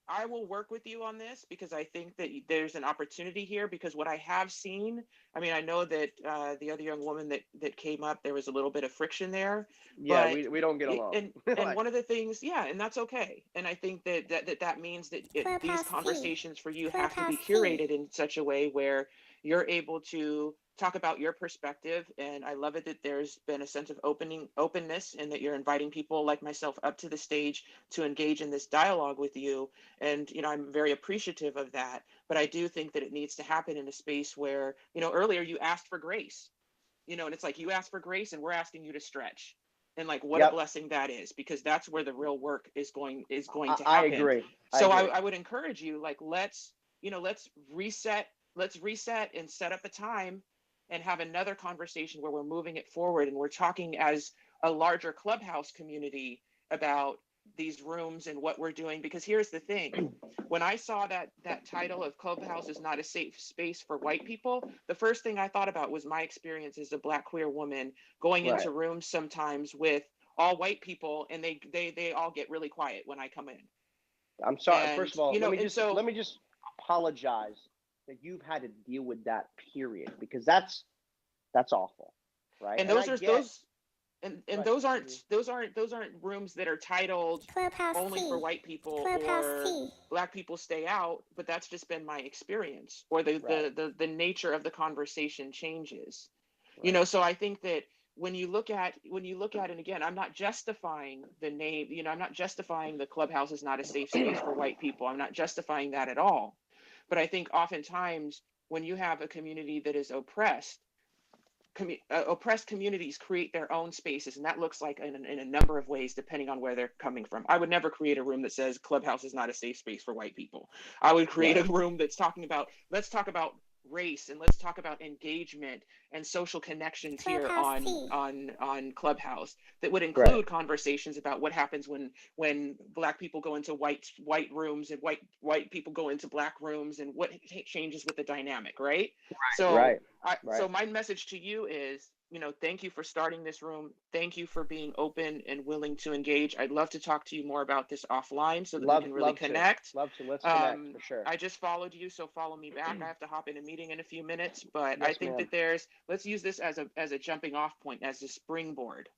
I will work with you on this because I think that there's an opportunity here, because what I have seen, I mean, I know that the other young woman that came up, there was a little bit of friction there. Yeah, but we don't get along. and one of the things, and that's okay. And I think that means that these conversations for you have to be curated in such a way where you're able to talk about your perspective. And I love it that there's been a sense of openness, and that you're inviting people like myself up to the stage to engage in this dialogue with you. And I'm very appreciative of that. But I do think that it needs to happen in a space where, earlier you asked for grace, and it's like you asked for grace and we're asking you to stretch. And like what a blessing that is, because that's where the real work is going to happen. I agree. I would encourage you, like, let's reset and set up a time and have another conversation where we're moving it forward and we're talking as a larger Clubhouse community about these rooms and what we're doing. Because here's the thing, when I saw that title of Clubhouse is not a safe space for white people, the first thing I thought about was my experience as a Black queer woman going into rooms sometimes with all white people, and they all get really quiet when I come in. I'm sorry. First of all, let me just apologize that you've had to deal with that period, because that's awful, right? And those aren't rooms that are titled Clubhouse only for white people or Black people stay out, but that's just been my experience, or the nature of the conversation changes. So I think that when you look at, and again, I'm not justifying the name, I'm not justifying the Clubhouse is not a safe space for white people. I'm not justifying that at all. But I think oftentimes when you have a community that is oppressed, oppressed communities create their own spaces, and that looks like in a number of ways depending on where they're coming from. I would never create a room that says Clubhouse is not a safe space for white people. I would create a room that's let's talk about race, and let's talk about engagement and social connections here on Clubhouse, that would include conversations about what happens when Black people go into white rooms and white people go into Black rooms, and what changes with the dynamic, right? So my message to you is, thank you for starting this room. Thank you for being open and willing to engage. I'd love to talk to you more about this offline so that we can really connect. Love to. Let's connect for sure. I just followed you, so follow me back. I have to hop in a meeting in a few minutes, but I think that let's use this as a jumping off point, as a springboard,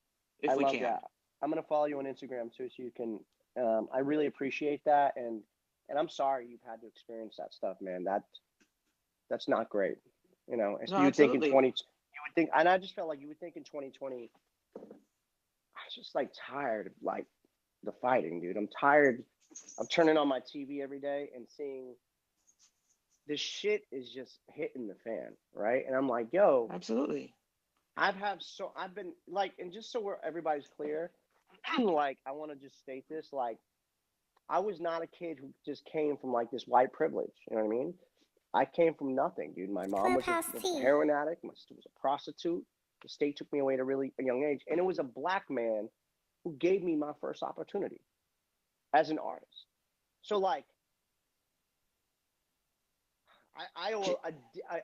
if we can. That. I'm going to follow you on Instagram too, so you can, I really appreciate that. And I'm sorry you've had to experience that stuff, man. That's not great. You would think in 20, and I just felt like you would think in 2020, I was just like tired of like the fighting, dude. I'm tired of turning on my TV every day and seeing this shit is just hitting the fan, right? And I'm like, yo, absolutely. I've been like, and just so everybody's clear, like, I want to just state this, like, I was not a kid who just came from like this white privilege. You know what I mean? I came from nothing, dude. My mom was a heroin addict. My sister was a prostitute. The state took me away at a really young age. And it was a Black man who gave me my first opportunity as an artist. So, like, I owe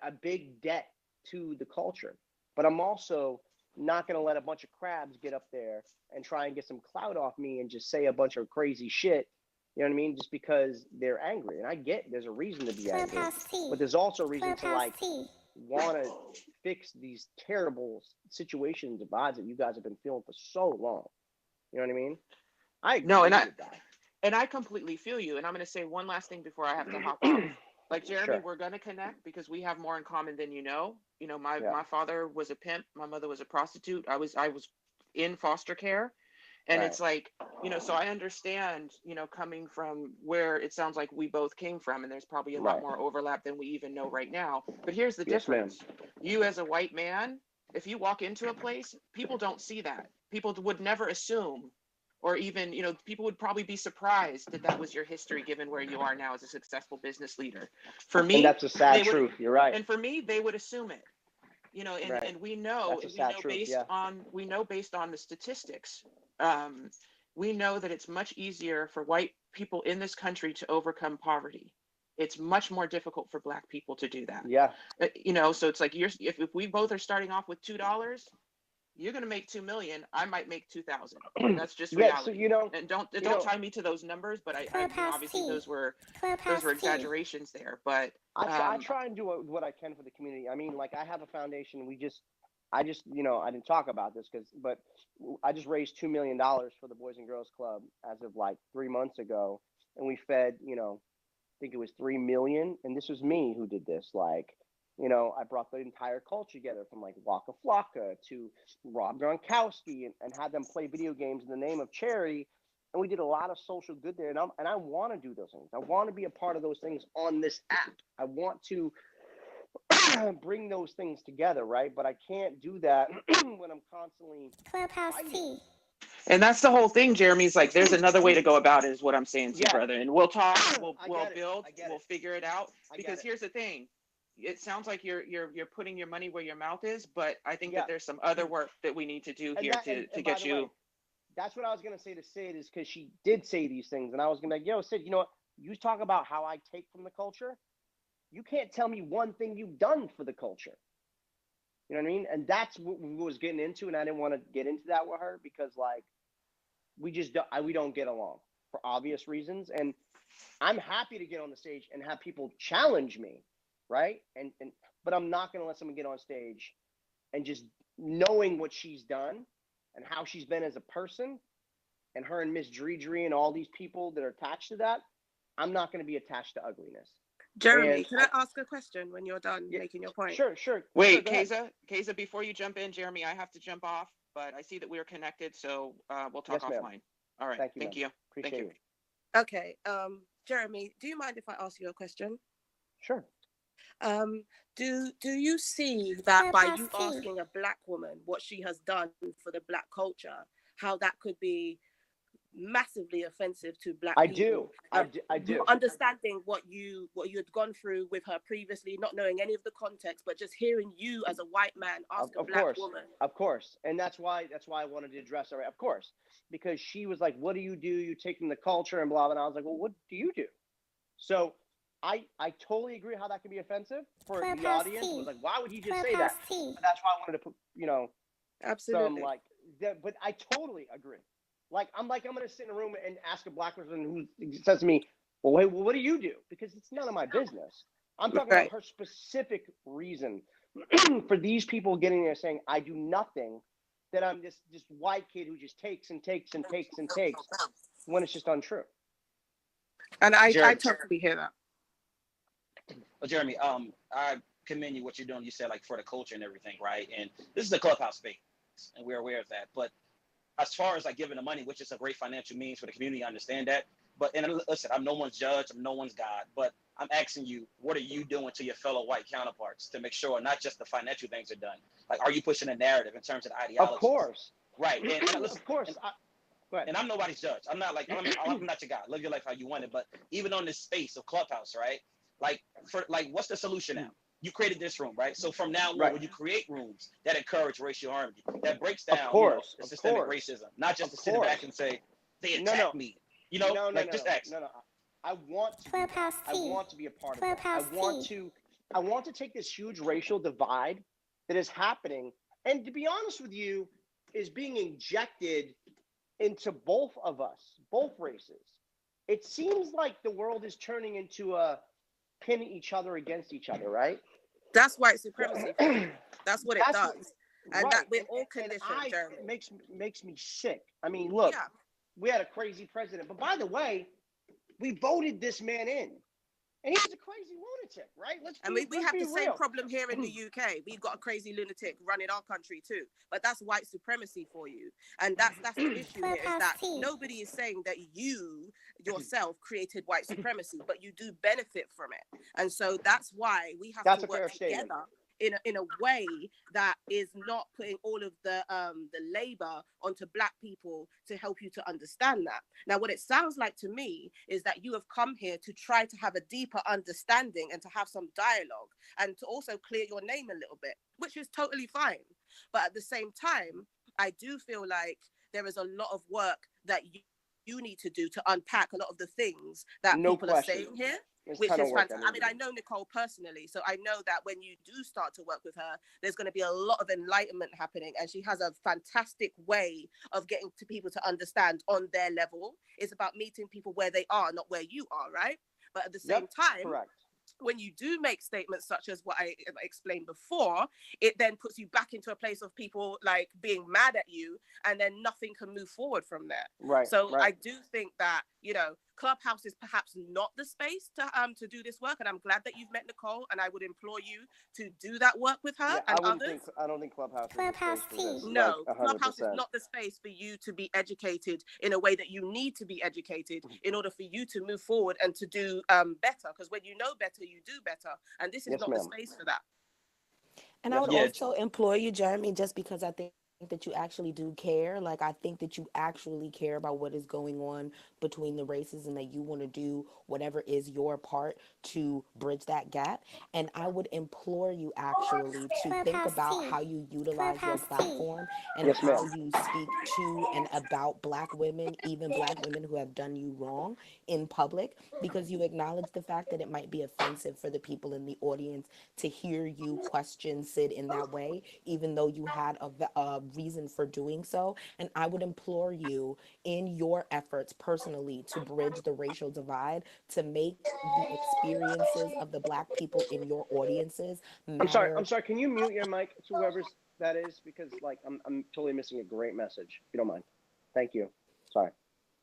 a big debt to the culture. But I'm also not going to let a bunch of crabs get up there and try and get some clout off me and just say a bunch of crazy shit. You know what I mean? Just because they're angry. And I get there's a reason to be angry. But there's also a reason to, like, want to fix these terrible situations of odds that you guys have been feeling for so long. You know what I mean? I agree with that. And I completely feel you. And I'm going to say one last thing before I have to hop off. Like, Jeremy, we're going to connect because we have more in common than you know. My father was a pimp. My mother was a prostitute. I was in foster care. And it's like, so I understand, coming from where it sounds like we both came from, and there's probably a lot more overlap than we even know right now. But here's the difference. You as a white man, if you walk into a place, people don't see that. People would never assume, or even, people would probably be surprised that was your history given where you are now as a successful business leader. For me, and that's a sad truth. You're right. And for me, they would assume it. And we know based on the statistics, we know that it's much easier for white people in this country to overcome poverty. It's much more difficult for Black people to do that. Yeah. So it's like if we both are starting off with $2, you're going to make 2 million. I might make 2,000. That's just reality. So, and don't tie me to those numbers, but I obviously those were exaggerations there. But I try and do what I can for the community. I mean, like I have a foundation. I didn't talk about this but I just raised $2 million for the Boys and Girls Club as of like 3 months ago, and we fed, I think it was 3 million, and this was me who did this. Like, I brought the entire culture together, from like Waka Flocka to Rob Gronkowski, and had them play video games in the name of charity. And we did a lot of social good there. And I want to do those things. I want to be a part of those things on this app. I want to bring those things together, right? But I can't do that when I'm constantly Clubhouse T. And that's the whole thing, Jeremy. Is like, there's another way to go about it, is what I'm saying to you, brother. And we'll talk, we'll build, we'll figure it out. Because here's the thing. It sounds like you're putting your money where your mouth is, but I think that there's some other work that we need to do here to get you. That's what I was going to say to Sid, is because she did say these things. And I was going to be like, Sid, you know what? You talk about how I take from the culture. You can't tell me one thing you've done for the culture. You know what I mean? And that's what we was getting into. And I didn't want to get into that with her because, like, we don't get along for obvious reasons. And I'm happy to get on the stage and have people challenge me, right? But I'm not going to let someone get on stage and just knowing what she's done and how she's been as a person, and her and Miss Dre and all these people that are attached to that. I'm not going to be attached to ugliness. Jeremy, can I ask a question when you're done making your point? Sure. Wait, Keza, before you jump in, Jeremy, I have to jump off, but I see that we are connected, so we'll talk offline. All right. Thank you. Appreciate it. Okay. Jeremy, do you mind if I ask you a question? Sure. Do you see that by you asking a Black woman what she has done for the Black culture, how that could be massively offensive to Black people? I do. Understanding what you had gone through with her previously, not knowing any of the context, but just hearing you as a white man ask a Black woman. Of course. And that's why I wanted to address her. Of course. Because she was like, what do? You take from the culture and blah, blah. And I was like, well, what do you do? So I totally agree how that can be offensive for the audience. It was like, why would he just say that? But that's why I wanted to put, absolutely, some like that. But I totally agree. I'm going to sit in a room and ask a Black person who says to me, well, wait, what do you do? Because it's none of my business. I'm talking about her specific reason for these people getting there saying, I do nothing, that I'm this white kid who just takes and takes and takes and takes, when it's just untrue. And I totally hear that. Well, Jeremy, I commend you what you're doing. You said, like, for the culture and everything, right? And this is a Clubhouse space, and we're aware of that. But as far as like giving the money, which is a great financial means for the community, I understand that. But, and listen, I'm no one's judge, I'm no one's God, but I'm asking you, what are you doing to your fellow white counterparts to make sure not just the financial things are done? Like, are you pushing a narrative in terms of ideology? Of course. Right. And listen, of course. And I'm nobody's judge. I'm not like, I'm not your guy. Live your life how you want it. But even on this space of Clubhouse, right? What's the solution now? You created this room, right? So from now on, when you create rooms that encourage racial harmony, that breaks down systemic racism, not just to sit back and say, they attack me. Ask. No. I want to be a part of that. I want to take this huge racial divide that is happening, and to be honest with you, is being injected into both of us, both races. It seems like the world is turning into a pin each other against each other, right? That's white supremacy. That's what it does. And that we're all conditioned, Jeremy. It makes me sick. I mean, look, we had a crazy president. But by the way, we voted this man in. And he's a crazy lunatic, right? We have the same real. problem here in the UK. We've got a crazy lunatic running our country too. But that's white supremacy for you. And that's the issue here, is that nobody is saying that you yourself created white supremacy, but you do benefit from it. And so that's why we have to work together in a way that is not putting all of the labor onto Black people to help you to understand that. Now, what it sounds like to me is that you have come here to try to have a deeper understanding and to have some dialogue and to also clear your name a little bit, which is totally fine. But at the same time, I do feel like there is a lot of work that you need to do to unpack a lot of the things that people are saying here. Which is fantastic. I mean, I know Nicole personally, so I know that when you do start to work with her, there's going to be a lot of enlightenment happening, and she has a fantastic way of getting to people to understand on their level. It's about meeting people where they are, not where you are, right? But at the same time, when you do make statements such as what I explained before, it then puts you back into a place of people like being mad at you, and then nothing can move forward from there. Right. So I do think that, you know, Clubhouse is perhaps not the space to do this work, and I'm glad that you've met Nicole, and I would implore you to do that work with her and others. I don't think Clubhouse is the space for this. No, like Clubhouse is not the space for you to be educated in a way that you need to be educated in order for you to move forward and to do better. Because when you know better, you do better, and this is not the space for that. And I would also implore you, Jeremy, just because I think that you actually do care. Like, I think that you actually care about what is going on between the races, and that you want to do whatever is your part to bridge that gap. And I would implore you actually to think about how you utilize your platform and how you speak to and about Black women, even Black women who have done you wrong in public, because you acknowledge the fact that it might be offensive for the people in the audience to hear you question Sid in that way, even though you had a reason for doing so. And I would implore you in your efforts personally to bridge the racial divide, to make the experiences of the Black people in your audiences matter. I'm sorry. Can you mute your mic to whoever's that is? Because like I'm totally missing a great message. If you don't mind. Thank you. Sorry.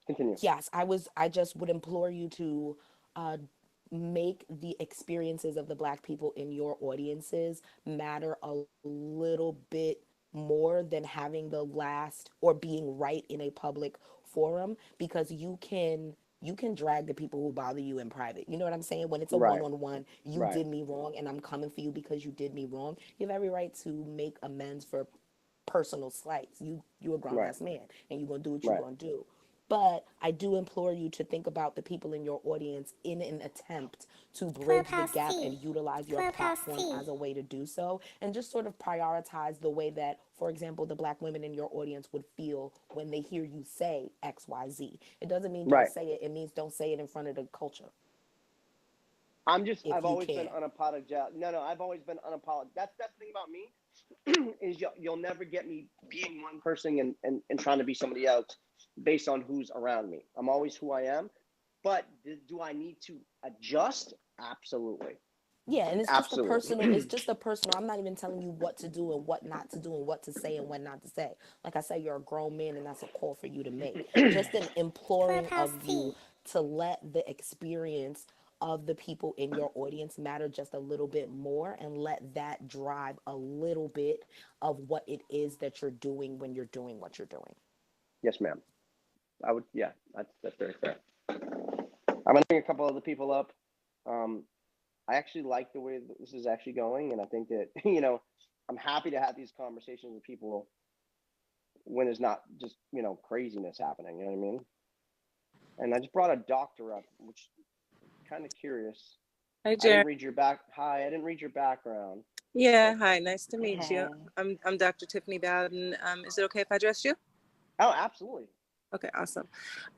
Continue. Yes, I just would implore you to make the experiences of the Black people in your audiences matter a little bit more than having the last or being right in a public forum, because you can drag the people who bother you in private. You know what I'm saying? When it's a one-on-one, you did me wrong and I'm coming for you because you did me wrong. You have every right to make amends for personal slights. You a grown-ass man, and you're going to do what you're going to do. But I do implore you to think about the people in your audience in an attempt to bridge the gap and utilize your platform as a way to do so, and just sort of prioritize the way that, for example, the Black women in your audience would feel when they hear you say XYZ. It doesn't mean don't say it. It means don't say it in front of the culture. I've always been unapologetic. No, I've always been unapologetic. That's the thing about me is you'll never get me being one person and trying to be somebody else based on who's around me. I'm always who I am. But do I need to adjust? Absolutely. Yeah, and it's just a personal, I'm not even telling you what to do and what not to do and what to say and what not to say. Like I said, you're a grown man, and that's a call for you to make. Just an imploring of you to let the experience of the people in your audience matter just a little bit more, and let that drive a little bit of what it is that you're doing when you're doing what you're doing. Yes, ma'am. That's very fair. I'm going to bring a couple other people up. I actually like the way that this is actually going, and I think that, you know, I'm happy to have these conversations with people when there's not just, you know, craziness happening, you know what I mean? And I just brought a doctor up, which kind of curious. Hi, Jerry. I didn't read your background. Yeah, hi, nice to meet you. I'm Dr. Tiffany Bowden. Is it okay if I address you? Oh, absolutely. Okay, awesome.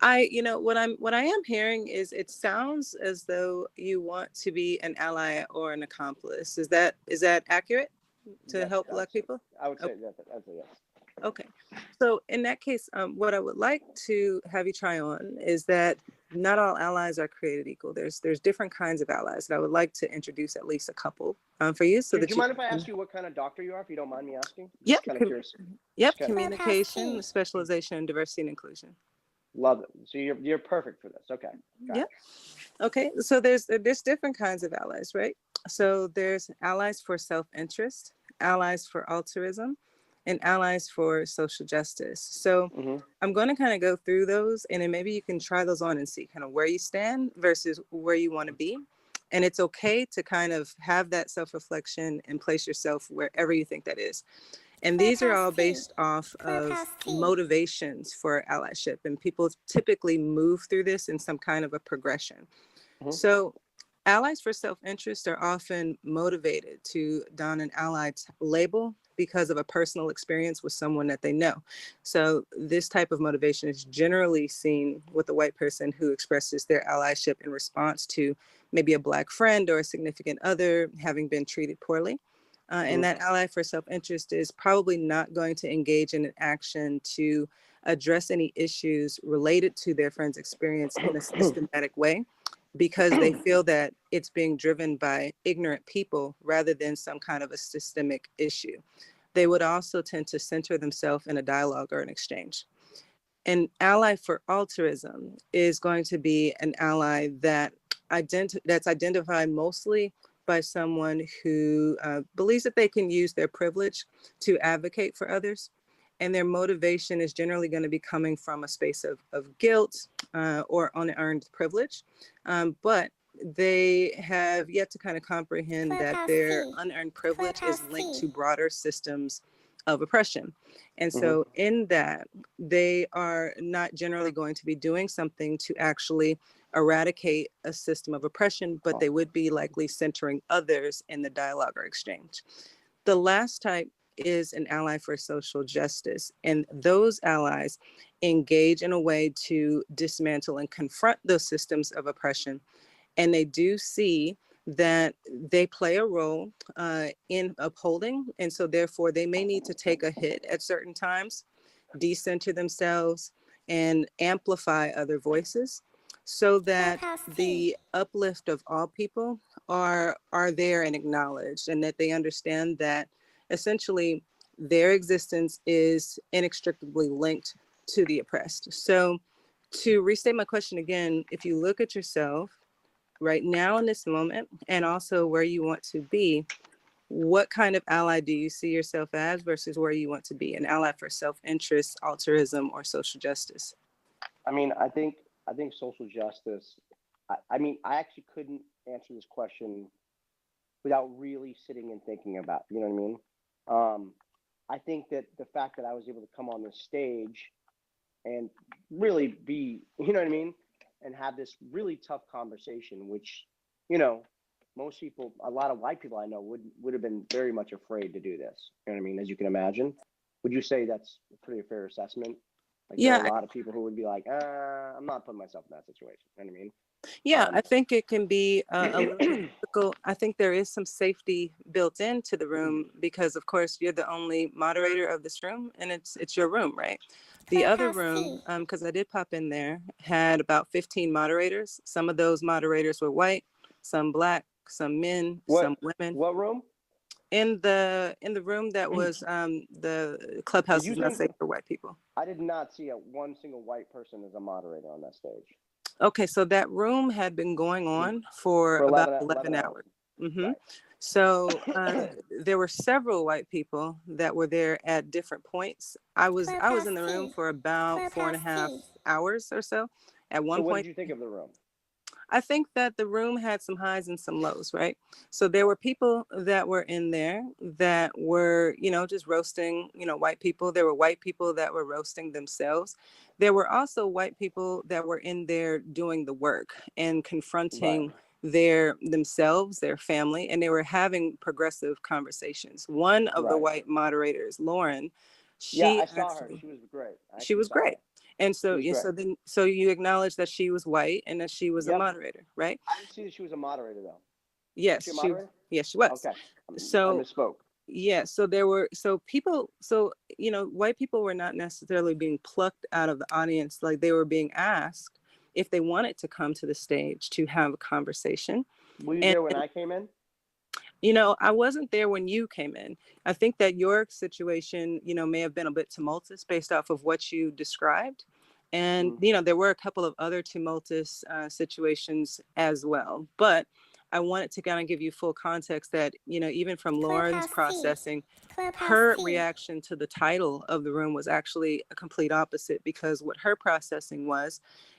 What I am hearing is it sounds as though you want to be an ally or an accomplice. Is that accurate to help Black people? I would say that's a yes. Okay, so in that case, what I would like to have you try on is that not all allies are created equal. There's different kinds of allies, and I would like to introduce at least a couple for you. So do you mind if I ask you what kind of doctor you are, if you don't mind me asking? Yep. Kind of curious. Yep. Communication, specialization, and diversity and inclusion. Love it. So you're perfect for this. Okay. Yeah. Okay. So there's different kinds of allies, right? So there's allies for self-interest, allies for altruism, and allies for social justice. So I'm going to kind of go through those, and then maybe you can try those on and see kind of where you stand versus where you want to be. And it's okay to kind of have that self-reflection and place yourself wherever you think that is. And these are all based off of motivations for allyship. And people typically move through this in some kind of a progression. So allies for self-interest are often motivated to don an allied label because of a personal experience with someone that they know. So this type of motivation is generally seen with a white person who expresses their allyship in response to maybe a Black friend or a significant other having been treated poorly. And that ally for self-interest is probably not going to engage in an action to address any issues related to their friend's experience in a systematic way, because they feel that it's being driven by ignorant people rather than some kind of a systemic issue. They would also tend to center themselves in a dialogue or an exchange. An ally for altruism is going to be an ally that's identified mostly by someone who believes that they can use their privilege to advocate for others. And their motivation is generally going to be coming from a space of guilt or unearned privilege. But they have yet to kind of comprehend that their unearned privilege is linked to broader systems of oppression. And so in that, they are not generally going to be doing something to actually eradicate a system of oppression, but they would be likely centering others in the dialogue or exchange. The last type is an ally for social justice. And those allies engage in a way to dismantle and confront those systems of oppression. And they do see that they play a role in upholding. And so therefore they may need to take a hit at certain times, decenter themselves, and amplify other voices so that the uplift of all people are there and acknowledged, and that they understand that essentially their existence is inextricably linked to the oppressed. So to restate my question again, if you look at yourself right now in this moment and also where you want to be, what kind of ally do you see yourself as versus where you want to be? An ally for self-interest, altruism, or social justice? I mean, I think social justice. I mean, I actually couldn't answer this question without really sitting and thinking about. You know what I mean? I think that the fact that I was able to come on this stage and really be, you know what I mean, and have this really tough conversation, which, you know, most people, a lot of white people I know would have been very much afraid to do this. You know what I mean? As you can imagine. Would you say that's a pretty fair assessment? Like there are a lot of people who would be like, I'm not putting myself in that situation. You know what I mean? Yeah, I think it can be a little bit difficult. I think there is some safety built into the room because, of course, you're the only moderator of this room, and it's your room, right? The other room, because I did pop in there, had about 15 moderators. Some of those moderators were white, some Black, some men, some women. What room? In the room that was the Clubhouse is not safe for white people. I did not see one single white person as a moderator on that stage. Okay, so that room had been going on for about 11 hours. Right. So there were several white people that were there at different points. I was in the room for about 4.5 hours or so. At one point. What did you think of the room? I think that the room had some highs and some lows, right? So there were people that were in there that were, just roasting, white people. There were white people that were roasting themselves. There were also white people that were in there doing the work and confronting themselves, their family, and they were having progressive conversations. One of the white moderators, Lauren, I saw her. She was great. She was great. And so, so you acknowledge that she was white and that she was a moderator, right? I didn't see that she was a moderator though. Yes, was she a moderator? Yes, she was. Okay. So I misspoke. Yeah, so white people were not necessarily being plucked out of the audience. Like they were being asked if they wanted to come to the stage to have a conversation. Were you there when I came in? I wasn't there when you came in. I think that your situation, may have been a bit tumultuous based off of what you described. And, there were a couple of other tumultuous situations as well. But I wanted to kind of give you full context that, even from Lauren's processing, her reaction to the title of the room was actually a complete opposite, because what her processing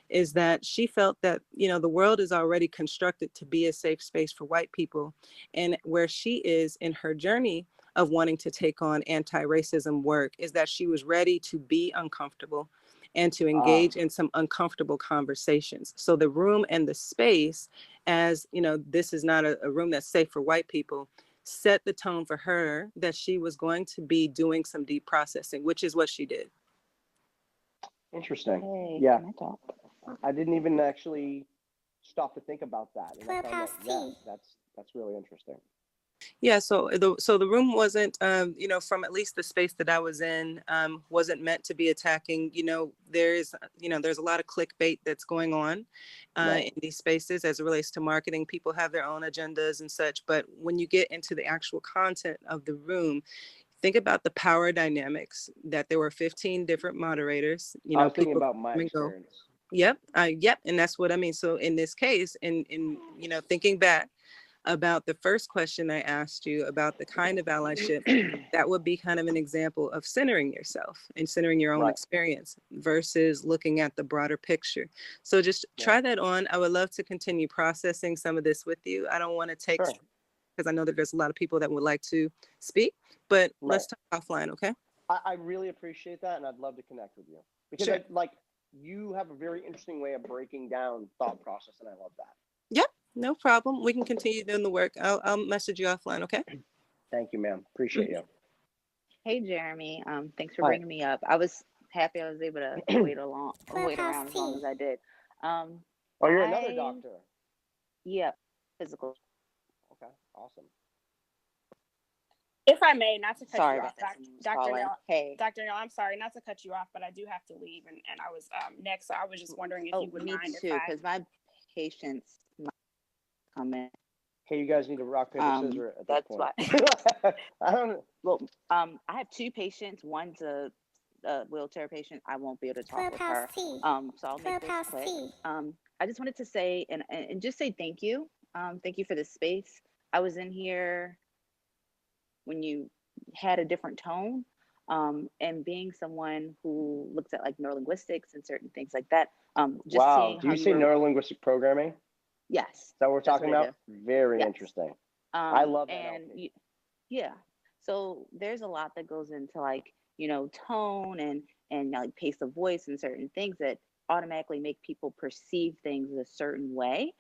is that she felt that, the world is already constructed to be a safe space for white people. And where she is in her journey of wanting to take on anti-racism work is that she was ready to be uncomfortable and to engage in some uncomfortable conversations. So the room and the space, as this is not a room that's safe for white people, set the tone for her that she was going to be doing some deep processing, which is what she did. Interesting. Hey, Yeah. can I talk? I didn't even actually stop to think about that. And I found that, that's really interesting. Yeah, so the room wasn't, from at least the space that I was in, wasn't meant to be attacking. There's a lot of clickbait that's going on in these spaces as it relates to marketing. People have their own agendas and such. But when you get into the actual content of the room, think about the power dynamics, that there were 15 different moderators. I was thinking about my experience. Yep. And that's what I mean. So in this case, in thinking back about the first question I asked you about the kind of allyship, that would be kind of an example of centering yourself and centering your own experience versus looking at the broader picture. So just try that on. I would love to continue processing some of this with you. I don't want to take, because I know that there's a lot of people that would like to speak, but let's talk offline, okay? I really appreciate that, and I'd love to connect with you, because you have a very interesting way of breaking down thought process, and I love that. Yep. No problem. We can continue doing the work. I'll message you offline, okay? Thank you, ma'am. Appreciate you. Hey, Jeremy. Thanks for bringing me up. I was happy I was able to wait around as long as I did. You're another doctor. Yeah, physical. Okay, awesome. If I may, not to cut Sorry you about off, that. Dr. Neal. Hey. Dr. Neal, I'm sorry not to cut you off, but I do have to leave, and I was next, so I was just wondering if you would mind. Me too, because my patients might come in. Hey, you guys need to rock, paper, scissors at this point. Why. I don't know. Well, I have two patients. One's a wheelchair patient. I won't be able to talk with her. So I'll make this quick. I just wanted to say and just say thank you. Thank you for this space. I was in here when you had a different tone, and being someone who looks at like neurolinguistics and certain things like that. Wow. Do you say neurolinguistic programming? Yes. Is that what we're talking about? Very interesting. I love that. And yeah. So there's a lot that goes into like, tone and like pace of voice and certain things that automatically make people perceive things a certain way,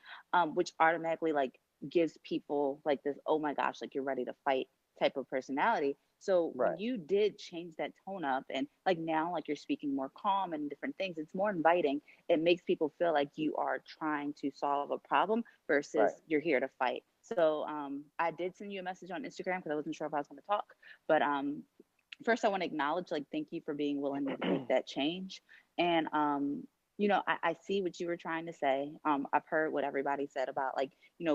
which automatically like gives people like this, oh my gosh, like you're ready to fight type of personality. So when you did change that tone up, and like now, like you're speaking more calm and different things, it's more inviting. It makes people feel like you are trying to solve a problem versus you're here to fight. So I did send you a message on Instagram because I wasn't sure if I was going to talk. But first, I want to acknowledge, like, thank you for being willing to make that change. And I see what you were trying to say. I've heard what everybody said about like,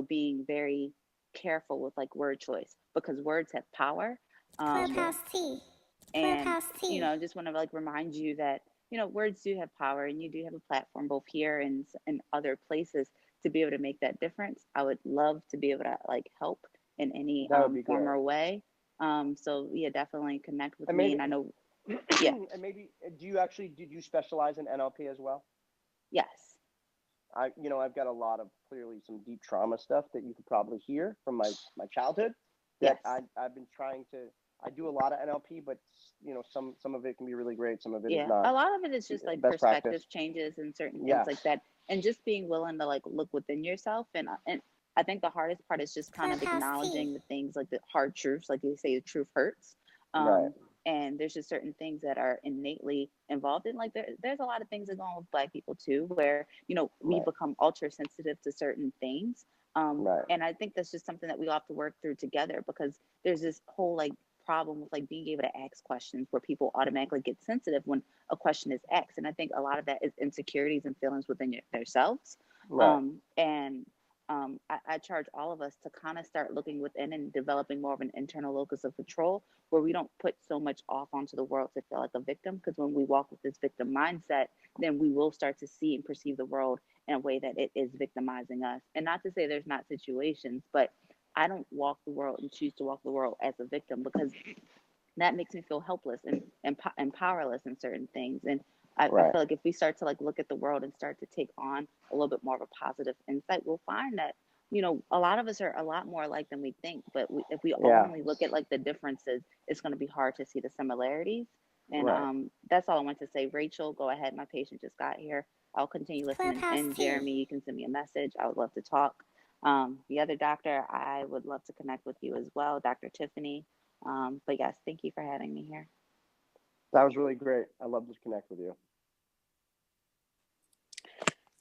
being very careful with like word choice, because words have power. Clubhouse tea. Clubhouse tea. I just want to like remind you that, words do have power, and you do have a platform both here and other places to be able to make that difference. I would love to be able to like help in any form or way. So yeah, definitely connect with me. And I know, and maybe, did you specialize in NLP as well? Yes. I've got a lot of clearly some deep trauma stuff that you could probably hear from my childhood that I've been trying to. I do a lot of NLP, but some of it can be really great. Some of it is not. A lot of it is just like perspective changes and certain things like that, and just being willing to like look within yourself. And I think the hardest part is just kind of acknowledging the things, like the hard truths, like you say, the truth hurts. And there's just certain things that are innately involved in, like there's a lot of things that go on with Black people too, where we become ultra sensitive to certain things. And I think that's just something that we all have to work through together, because there's this whole like problem with like being able to ask questions where people automatically get sensitive when a question is asked. And I think a lot of that is insecurities and feelings within themselves. And I charge all of us to kind of start looking within and developing more of an internal locus of control where we don't put so much off onto the world to feel like a victim. Because when we walk with this victim mindset, then we will start to see and perceive the world in a way that it is victimizing us. And not to say there's not situations, but I don't walk the world and choose to walk the world as a victim, because that makes me feel helpless and powerless in certain things. And I feel like if we start to like look at the world and start to take on a little bit more of a positive insight, we'll find that, you know, a lot of us are a lot more alike than we think. But if we only look at like the differences, it's going to be hard to see the similarities. And that's all I want to say. Rachel, go ahead. My patient just got here. I'll continue listening. And Jeremy, you can send me a message. I would love to talk. The other doctor, I would love to connect with you as well, Dr. Tiffany. But yes, thank you for having me here. That was really great. I love to connect with you.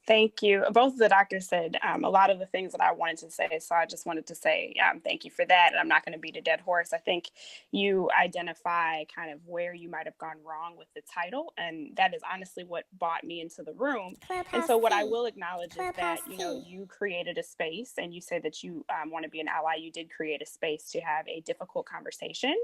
Thank you. Both of the doctors said a lot of the things that I wanted to say. So I just wanted to say thank you for that. And I'm not going to beat a dead horse. I think you identify kind of where you might have gone wrong with the title. And that is honestly what brought me into the room. And so what I will acknowledge is that, you know, you created a space and you said that you want to be an ally. You did create a space to have a difficult conversation.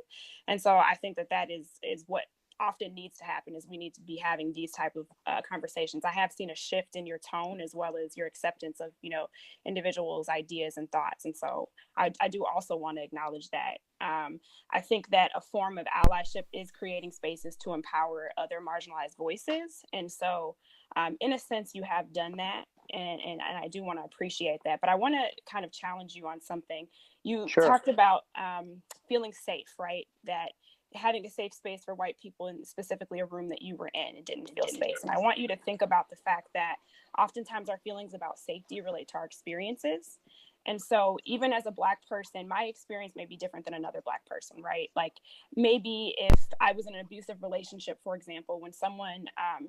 And so I think that is what often needs to happen, is we need to be having these type of conversations. I have seen a shift in your tone as well as your acceptance of, you know, individuals' ideas and thoughts. And so I do also want to acknowledge that. I think that a form of allyship is creating spaces to empower other marginalized voices. And so in a sense, you have done that. And I do want to appreciate that. But I want to kind of challenge you on something. You talked about feeling safe, right? That having a safe space for white people, and specifically a room that you were in, it didn't feel safe. And I want you to think about the fact that oftentimes our feelings about safety relate to our experiences. And so even as a Black person, my experience may be different than another Black person, right? Like maybe if I was in an abusive relationship, for example, when someone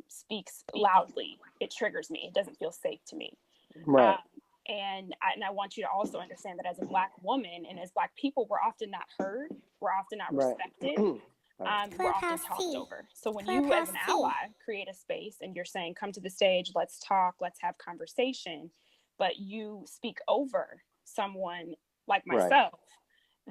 speaks loudly, it triggers me. It doesn't feel safe to me. Right. And I want you to also understand that as a Black woman and as Black people, we're often not heard. We're often not respected. We're often talked over. So when you as an ally create a space and you're saying, come to the stage, let's talk, let's have conversation, but you speak over someone like myself,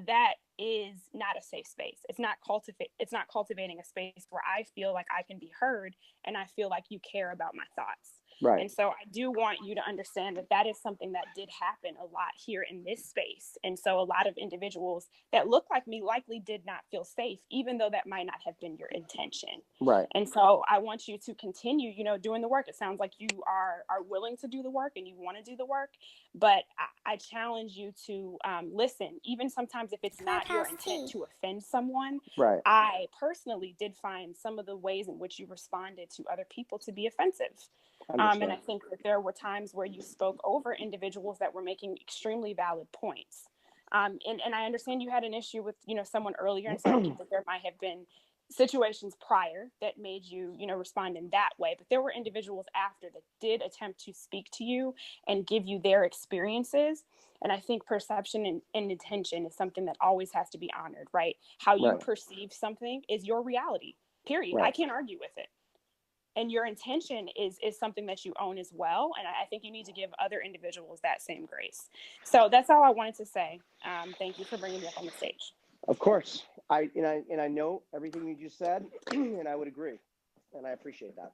that is not a safe space. It's not cultivating a space where I feel like I can be heard and I feel like you care about my thoughts. Right. And so I do want you to understand that that is something that did happen a lot here in this space. And so a lot of individuals that look like me likely did not feel safe, even though that might not have been your intention. Right. And so I want you to continue, you know, doing the work. It sounds like you are willing to do the work and you want to do the work, but I challenge you to listen, even sometimes if it's not your intent to offend someone. Right. I personally did find some of the ways in which you responded to other people to be offensive. And I think that there were times where you spoke over individuals that were making extremely valid points. And I understand you had an issue with, you know, someone earlier, and so I think that there might have been situations prior that made you, you know, respond in that way. But there were individuals after that did attempt to speak to you and give you their experiences. And I think perception and intention is something that always has to be honored, right? How you perceive something is your reality, period. I can't argue with it. And your intention is something that you own as well. And I think you need to give other individuals that same grace. So that's all I wanted to say. Thank you for bringing me up on the stage. Of course. I know everything you just said, and I would agree. And I appreciate that.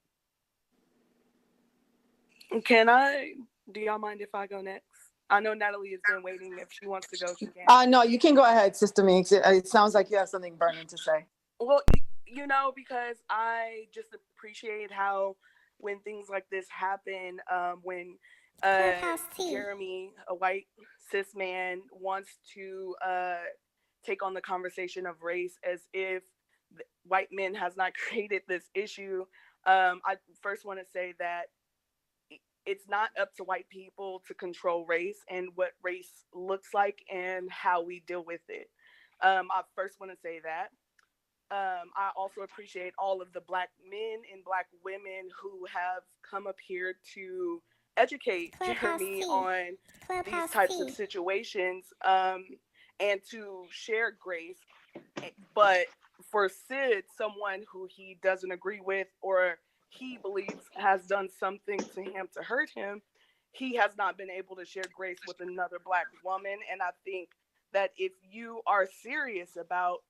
Do y'all mind if I go next? I know Natalie has been waiting. If she wants to go, she can. No, you can go ahead, Sister Meeks. It sounds like you have something burning to say. Well, you know, because I just appreciate how when things like this happen, when Jeremy, a white cis man, wants to take on the conversation of race as if white men has not created this issue, I first want to say that it's not up to white people to control race and what race looks like and how we deal with it. I first want to say that. I also appreciate all of the Black men and Black women who have come up here to educate Jeremy on these types of situations and to share grace. But for Sid, someone who he doesn't agree with or he believes has done something to him to hurt him, he has not been able to share grace with another Black woman. And I think that if you are serious about,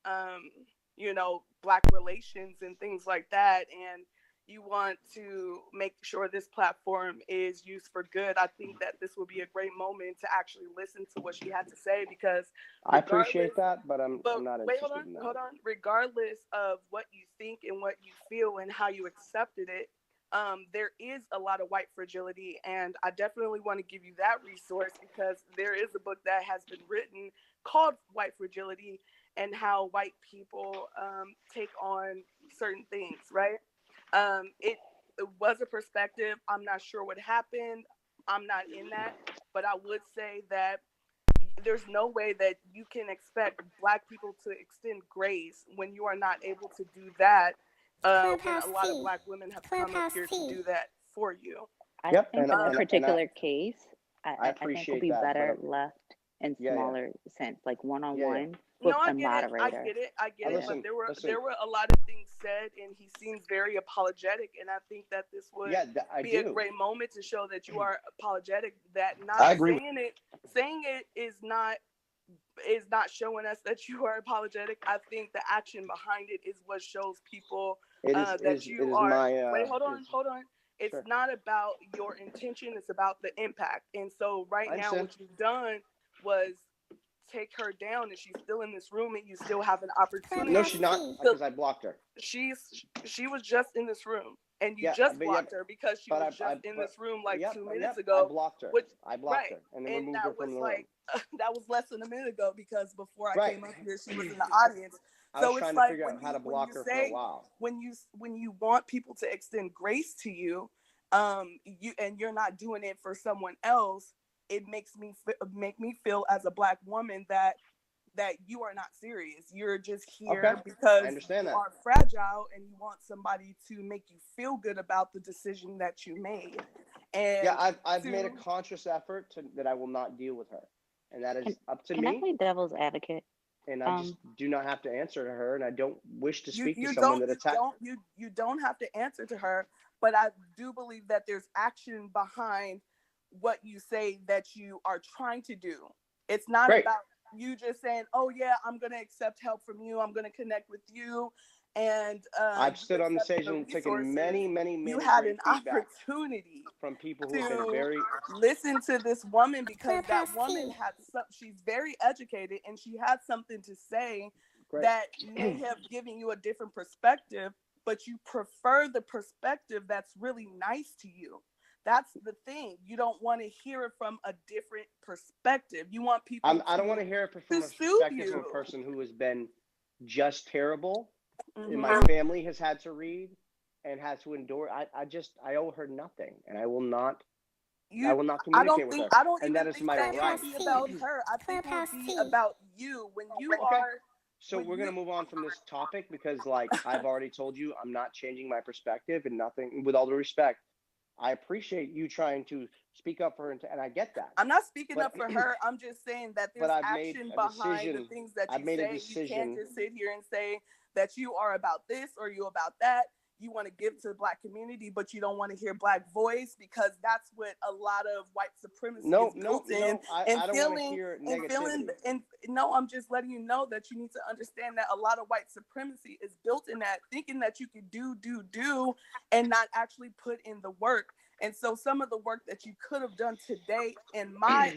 Black relations and things like that, and you want to make sure this platform is used for good, I think that this would be a great moment to actually listen to what she had to say, because I appreciate that, but I'm not wait, interested in that. hold on. Regardless of what you think and what you feel and how you accepted it, there is a lot of white fragility, and I definitely want to give you that resource, because there is a book that has been written called White Fragility, and how white people take on certain things, right? It was a perspective. I'm not sure what happened. I'm not in that, but I would say that there's no way that you can expect Black people to extend grace when you are not able to do that. When a lot of Black women have come up here to do that for you. I think in this particular case, I think it'll be better left in smaller sense, like one-on-one with a moderator. I get it. But there were a lot of things said, and he seems very apologetic. And I think that this would be a great moment to show that you are apologetic. That not saying it is not showing us that you are apologetic. I think the action behind it is what shows people that you are. Wait, hold on. It's not about your intention, it's about the impact. And so right now what you've done was take her down, and she's still in this room, and you still have an opportunity. No, she's not, because I blocked her. She was just in this room, and you just blocked her because she was just in this room like 2 minutes ago. I blocked her. And then removed her from the room. That was less than a minute ago, because before I came up here, she was in the audience. So it's like when you want people to extend grace to you, and you're not doing it for someone else, it makes me feel as a Black woman that you are not serious. You're just here because you are fragile, and you want somebody to make you feel good about the decision that you made. And I've made a conscious effort that I will not deal with her, and that is up to me. Can I play devil's advocate? And I just do not have to answer to her, and I don't wish to speak to someone that attacked. You don't have to answer to her, but I do believe that there's action behind what you say that you are trying to do. It's not about you just saying, "Oh yeah, I'm going to accept help from you. I'm going to connect with you." And I've stood on the stage and taken many. You had an opportunity from people who have been very listen to this woman, because that woman she's very educated, and she had something to say that may have given you a different perspective, but you prefer the perspective that's really nice to you. That's the thing. You don't want to hear it from a different perspective. You want people. I don't want to hear it from a perspective of a person who has been just terrible. And my family has had to read and had to endure. I owe her nothing, and I will not communicate with her. I don't and even that is think my that right. it would be about her. I think it would be about you when you are. So we're gonna move on from this topic, because, like, I've already told you, I'm not changing my perspective, and nothing. With all due respect, I appreciate you trying to speak up for her, and I get that. I'm not speaking up for her. I'm just saying that there's action behind the things that you say. You can't just sit here and say that you are about this or you about that. You want to give to the Black community, but you don't want to hear Black voice, because that's what a lot of white supremacy is built in. I don't want to hear negativity. No, I'm just letting you know that you need to understand that a lot of white supremacy is built in that, thinking that you could do, and not actually put in the work. And so some of the work that you could have done today, in my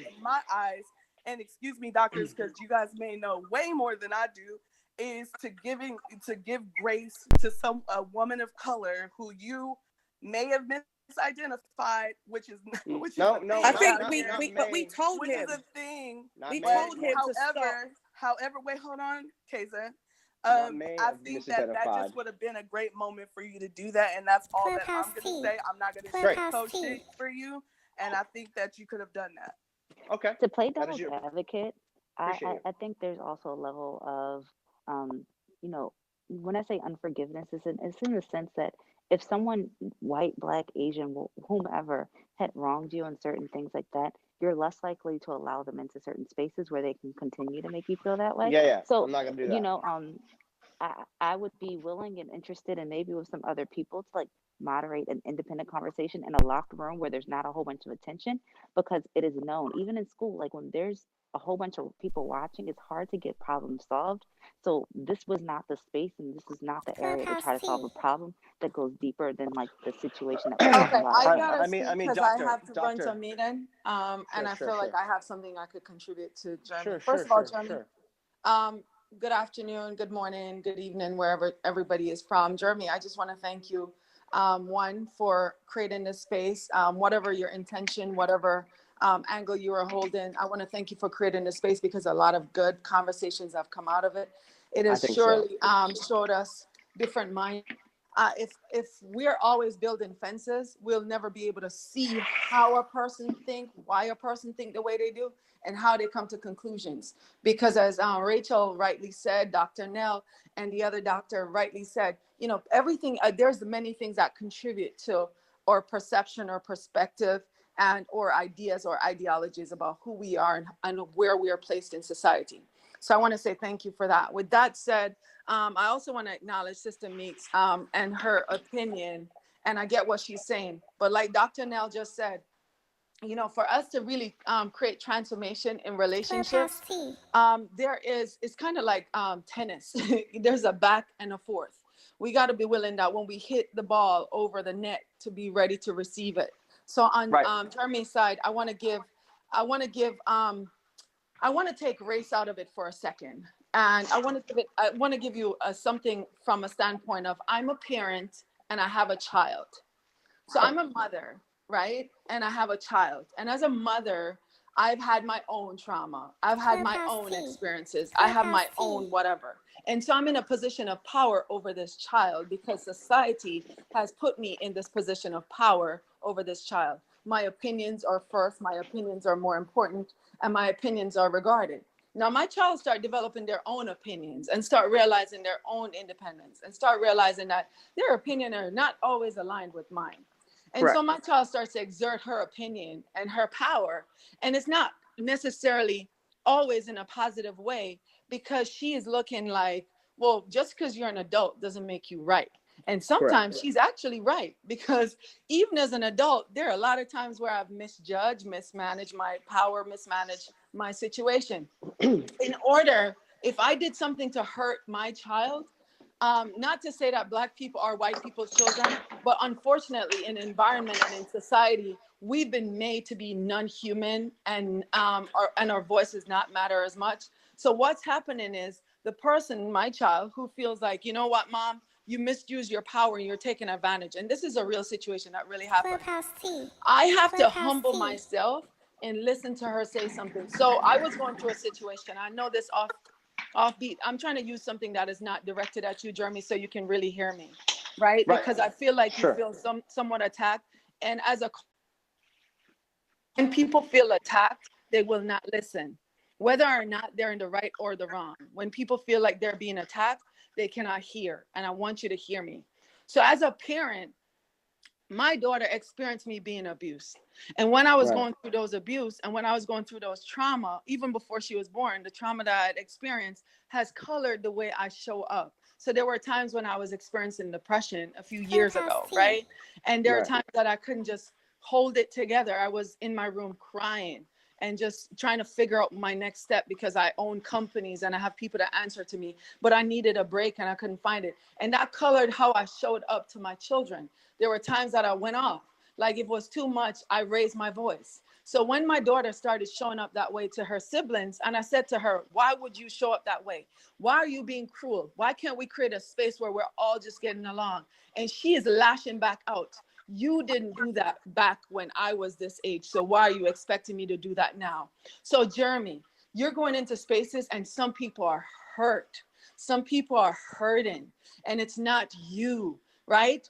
eyes, and excuse me, doctors, because you guys may know way more than I do, is to give grace to a woman of color who you may have misidentified, which is I think we told him. Which is a thing. We told him to stop. However, wait, hold on, Kaysa. I think that just would have been a great moment for you to do that, and that's all that I'm going to say. I'm not going to sugarcoat shit for you, and I think that you could have done that. Okay. To play devil's advocate, I think there's also a level of when I say unforgiveness, it's in the sense that if someone, white, Black, Asian, whomever, had wronged you and certain things like that, you're less likely to allow them into certain spaces where they can continue to make you feel that way. Yeah. So I'm not gonna do that. I would be willing and interested, and maybe with some other people, to like moderate an independent conversation in a locked room where there's not a whole bunch of attention, because it is known, even in school, like when there's a whole bunch of people watching, it's hard to get problems solved. So this was not the space, and this is not the area to try to solve a problem that goes deeper than like the situation that we're talking Okay, about. I Right now. gotta speak because I have to run to a doctor. meeting, and I feel like I have something I could contribute to Jeremy. Sure, First of all, Jeremy, good afternoon, good morning, good evening, wherever everybody is from. Jeremy, I just want to thank you, one, for creating this space, whatever your intention, whatever angle you are holding. I want to thank you for creating this space because a lot of good conversations have come out of it. It has surely showed us different minds. If we're always building fences, we'll never be able to see how a person think, why a person think the way they do, and how they come to conclusions. Because as Rachel rightly said, Dr. Nell and the other doctor rightly said, you know, everything, there's many things that contribute to our perception or perspective and or ideas or ideologies about who we are and where we are placed in society. So I want to say thank you for that. With that said, I also want to acknowledge Sister Meeks and her opinion, and I get what she's saying. But like Dr. Nell just said, you know, for us to really create transformation in relationships, it's kind of like tennis. There's a back and a forth. We got to be willing that when we hit the ball over the net to be ready to receive it. So on Jeremy's side, I want to take race out of it for a second. And I want to give you something from a standpoint of I'm a parent and I have a child. So I'm a mother, right? And I have a child. And as a mother, I've had my own trauma. I've had my own experiences. I have my own whatever. And so I'm in a position of power over this child because society has put me in this position of power over this child. My opinions are first, my opinions are more important, and my opinions are regarded. Now, my child start developing their own opinions and start realizing their own independence and start realizing that their opinion are not always aligned with mine. And so my child starts to exert her opinion and her power. And it's not necessarily always in a positive way because she is looking like, well, just because you're an adult doesn't make you right. And sometimes she's actually right, because even as an adult, there are a lot of times where I've misjudged, mismanaged my power, mismanaged my situation. In order, if I did something to hurt my child, not to say that Black people are white people's children, but unfortunately in environment and in society, we've been made to be non-human and our voices not matter as much. So what's happening is the person, my child, who feels like, you know what, Mom, you misuse your power and you're taking advantage. And this is a real situation that really happened. I have to humble myself and listen to her say something. So I was going through a situation. I know this offbeat. I'm trying to use something that is not directed at you, Jeremy, so you can really hear me, right? Because I feel like you feel somewhat attacked. And when people feel attacked, they will not listen, whether or not they're in the right or the wrong. When people feel like they're being attacked, they cannot hear. And I want you to hear me. So as a parent, my daughter experienced me being abused. And when I was going through those abuse and when I was going through those trauma, even before she was born, the trauma that I had experienced has colored the way I show up. So there were times when I was experiencing depression a few years ago, right? And there are times that I couldn't just hold it together. I was in my room crying and just trying to figure out my next step because I own companies and I have people to answer to me, but I needed a break and I couldn't find it. And that colored how I showed up to my children. There were times that I went off. Like if it was too much, I raised my voice. So when my daughter started showing up that way to her siblings, and I said to her, why would you show up that way? Why are you being cruel? Why can't we create a space where we're all just getting along? And she is lashing back out. You didn't do that back when I was this age. So why are you expecting me to do that now? So Jeremy, you're going into spaces and some people are hurt. Some people are hurting and it's not you, right?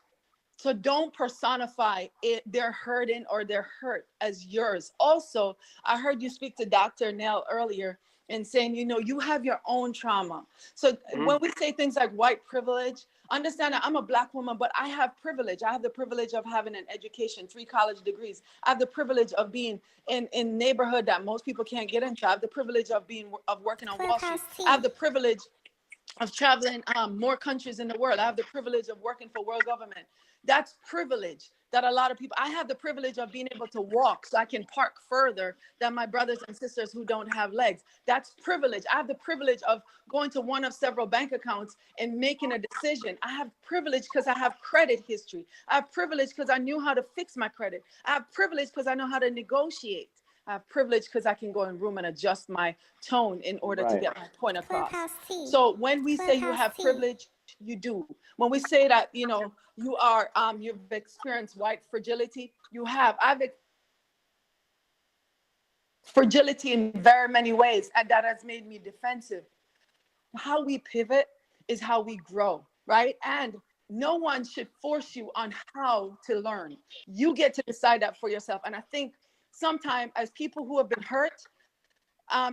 So don't personify it, they're hurting or they're hurt as yours. Also, I heard you speak to Dr. Nell earlier and saying, you know, you have your own trauma. So when we say things like white privilege, understand that I'm a Black woman, but I have privilege. I have the privilege of having an education, 3 college degrees. I have the privilege of being in neighborhood that most people can't get into. I have the privilege of working on Wall Street. I have the privilege of traveling more countries in the world. I have the privilege of working for world government. That's privilege that a lot of people, I have the privilege of being able to walk so I can park further than my brothers and sisters who don't have legs. That's privilege. I have the privilege of going to one of several bank accounts and making a decision. I have privilege because I have credit history. I have privilege because I knew how to fix my credit. I have privilege because I know how to negotiate. I have privilege because I can go in room and adjust my tone in order to get my point across. So when we say you have privilege, you do. When we say that, you know, you are, you've experienced white fragility, you have. I've fragility in very many ways, and that has made me defensive. How we pivot is how we grow, right? And no one should force you on how to learn. You get to decide that for yourself. And I think sometimes as people who have been hurt,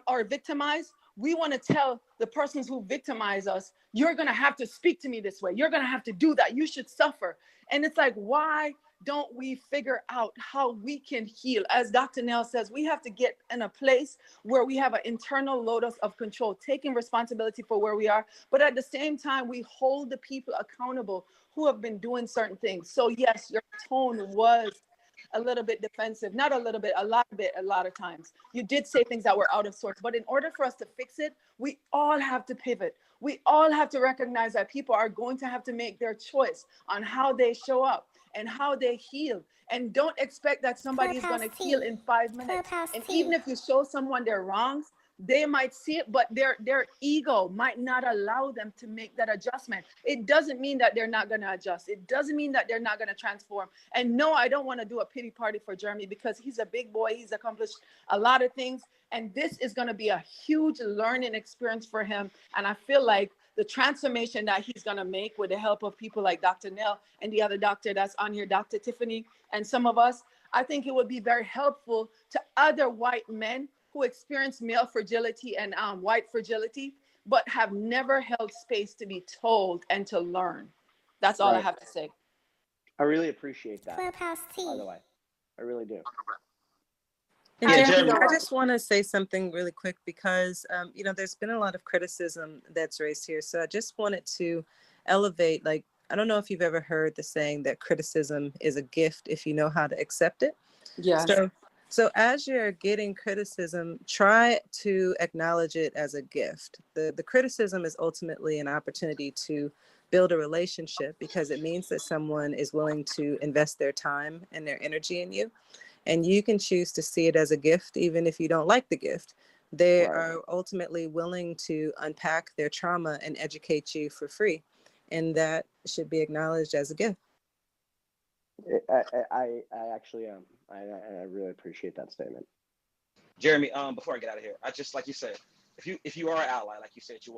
or victimized, we want to tell the persons who victimize us, you're going to have to speak to me this way. You're going to have to do that. You should suffer. And it's like, why don't we figure out how we can heal? As Dr. Nell says, we have to get in a place where we have an internal locus of control, taking responsibility for where we are. But at the same time, we hold the people accountable who have been doing certain things. So yes, your tone was a little bit defensive, not a little bit, a lot of times. You did say things that were out of sorts, but in order for us to fix it, we all have to pivot. We all have to recognize that people are going to have to make their choice on how they show up and how they heal. And don't expect that somebody is going to heal in 5 minutes. And even if you show someone their wrongs, they might see it, but their ego might not allow them to make that adjustment. It doesn't mean that they're not going to adjust. It doesn't mean that they're not going to transform. And no, I don't want to do a pity party for Jeremy because he's a big boy. He's accomplished a lot of things. And this is going to be a huge learning experience for him. And I feel like the transformation that he's going to make with the help of people like Dr. Nell and the other doctor that's on here, Dr. Tiffany, and some of us, I think it would be very helpful to other white men who experience male fragility and white fragility, but have never held space to be told and to learn. That's all I have to say. I really appreciate that, by the way. I really do. And Jeremy, I just want to say something really quick because, you know, there's been a lot of criticism that's raised here. So I just wanted to elevate, like, I don't know if you've ever heard the saying that criticism is a gift if you know how to accept it. Yes. So as you're getting criticism, try to acknowledge it as a gift. The criticism is ultimately an opportunity to build a relationship because it means that someone is willing to invest their time and their energy in you. And you can choose to see it as a gift, even if you don't like the gift. They are ultimately willing to unpack their trauma and educate you for free. And that should be acknowledged as a gift. I actually am. I really appreciate that statement. Jeremy, before I get out of here, I just, like you said, if you are an ally, like you said you are,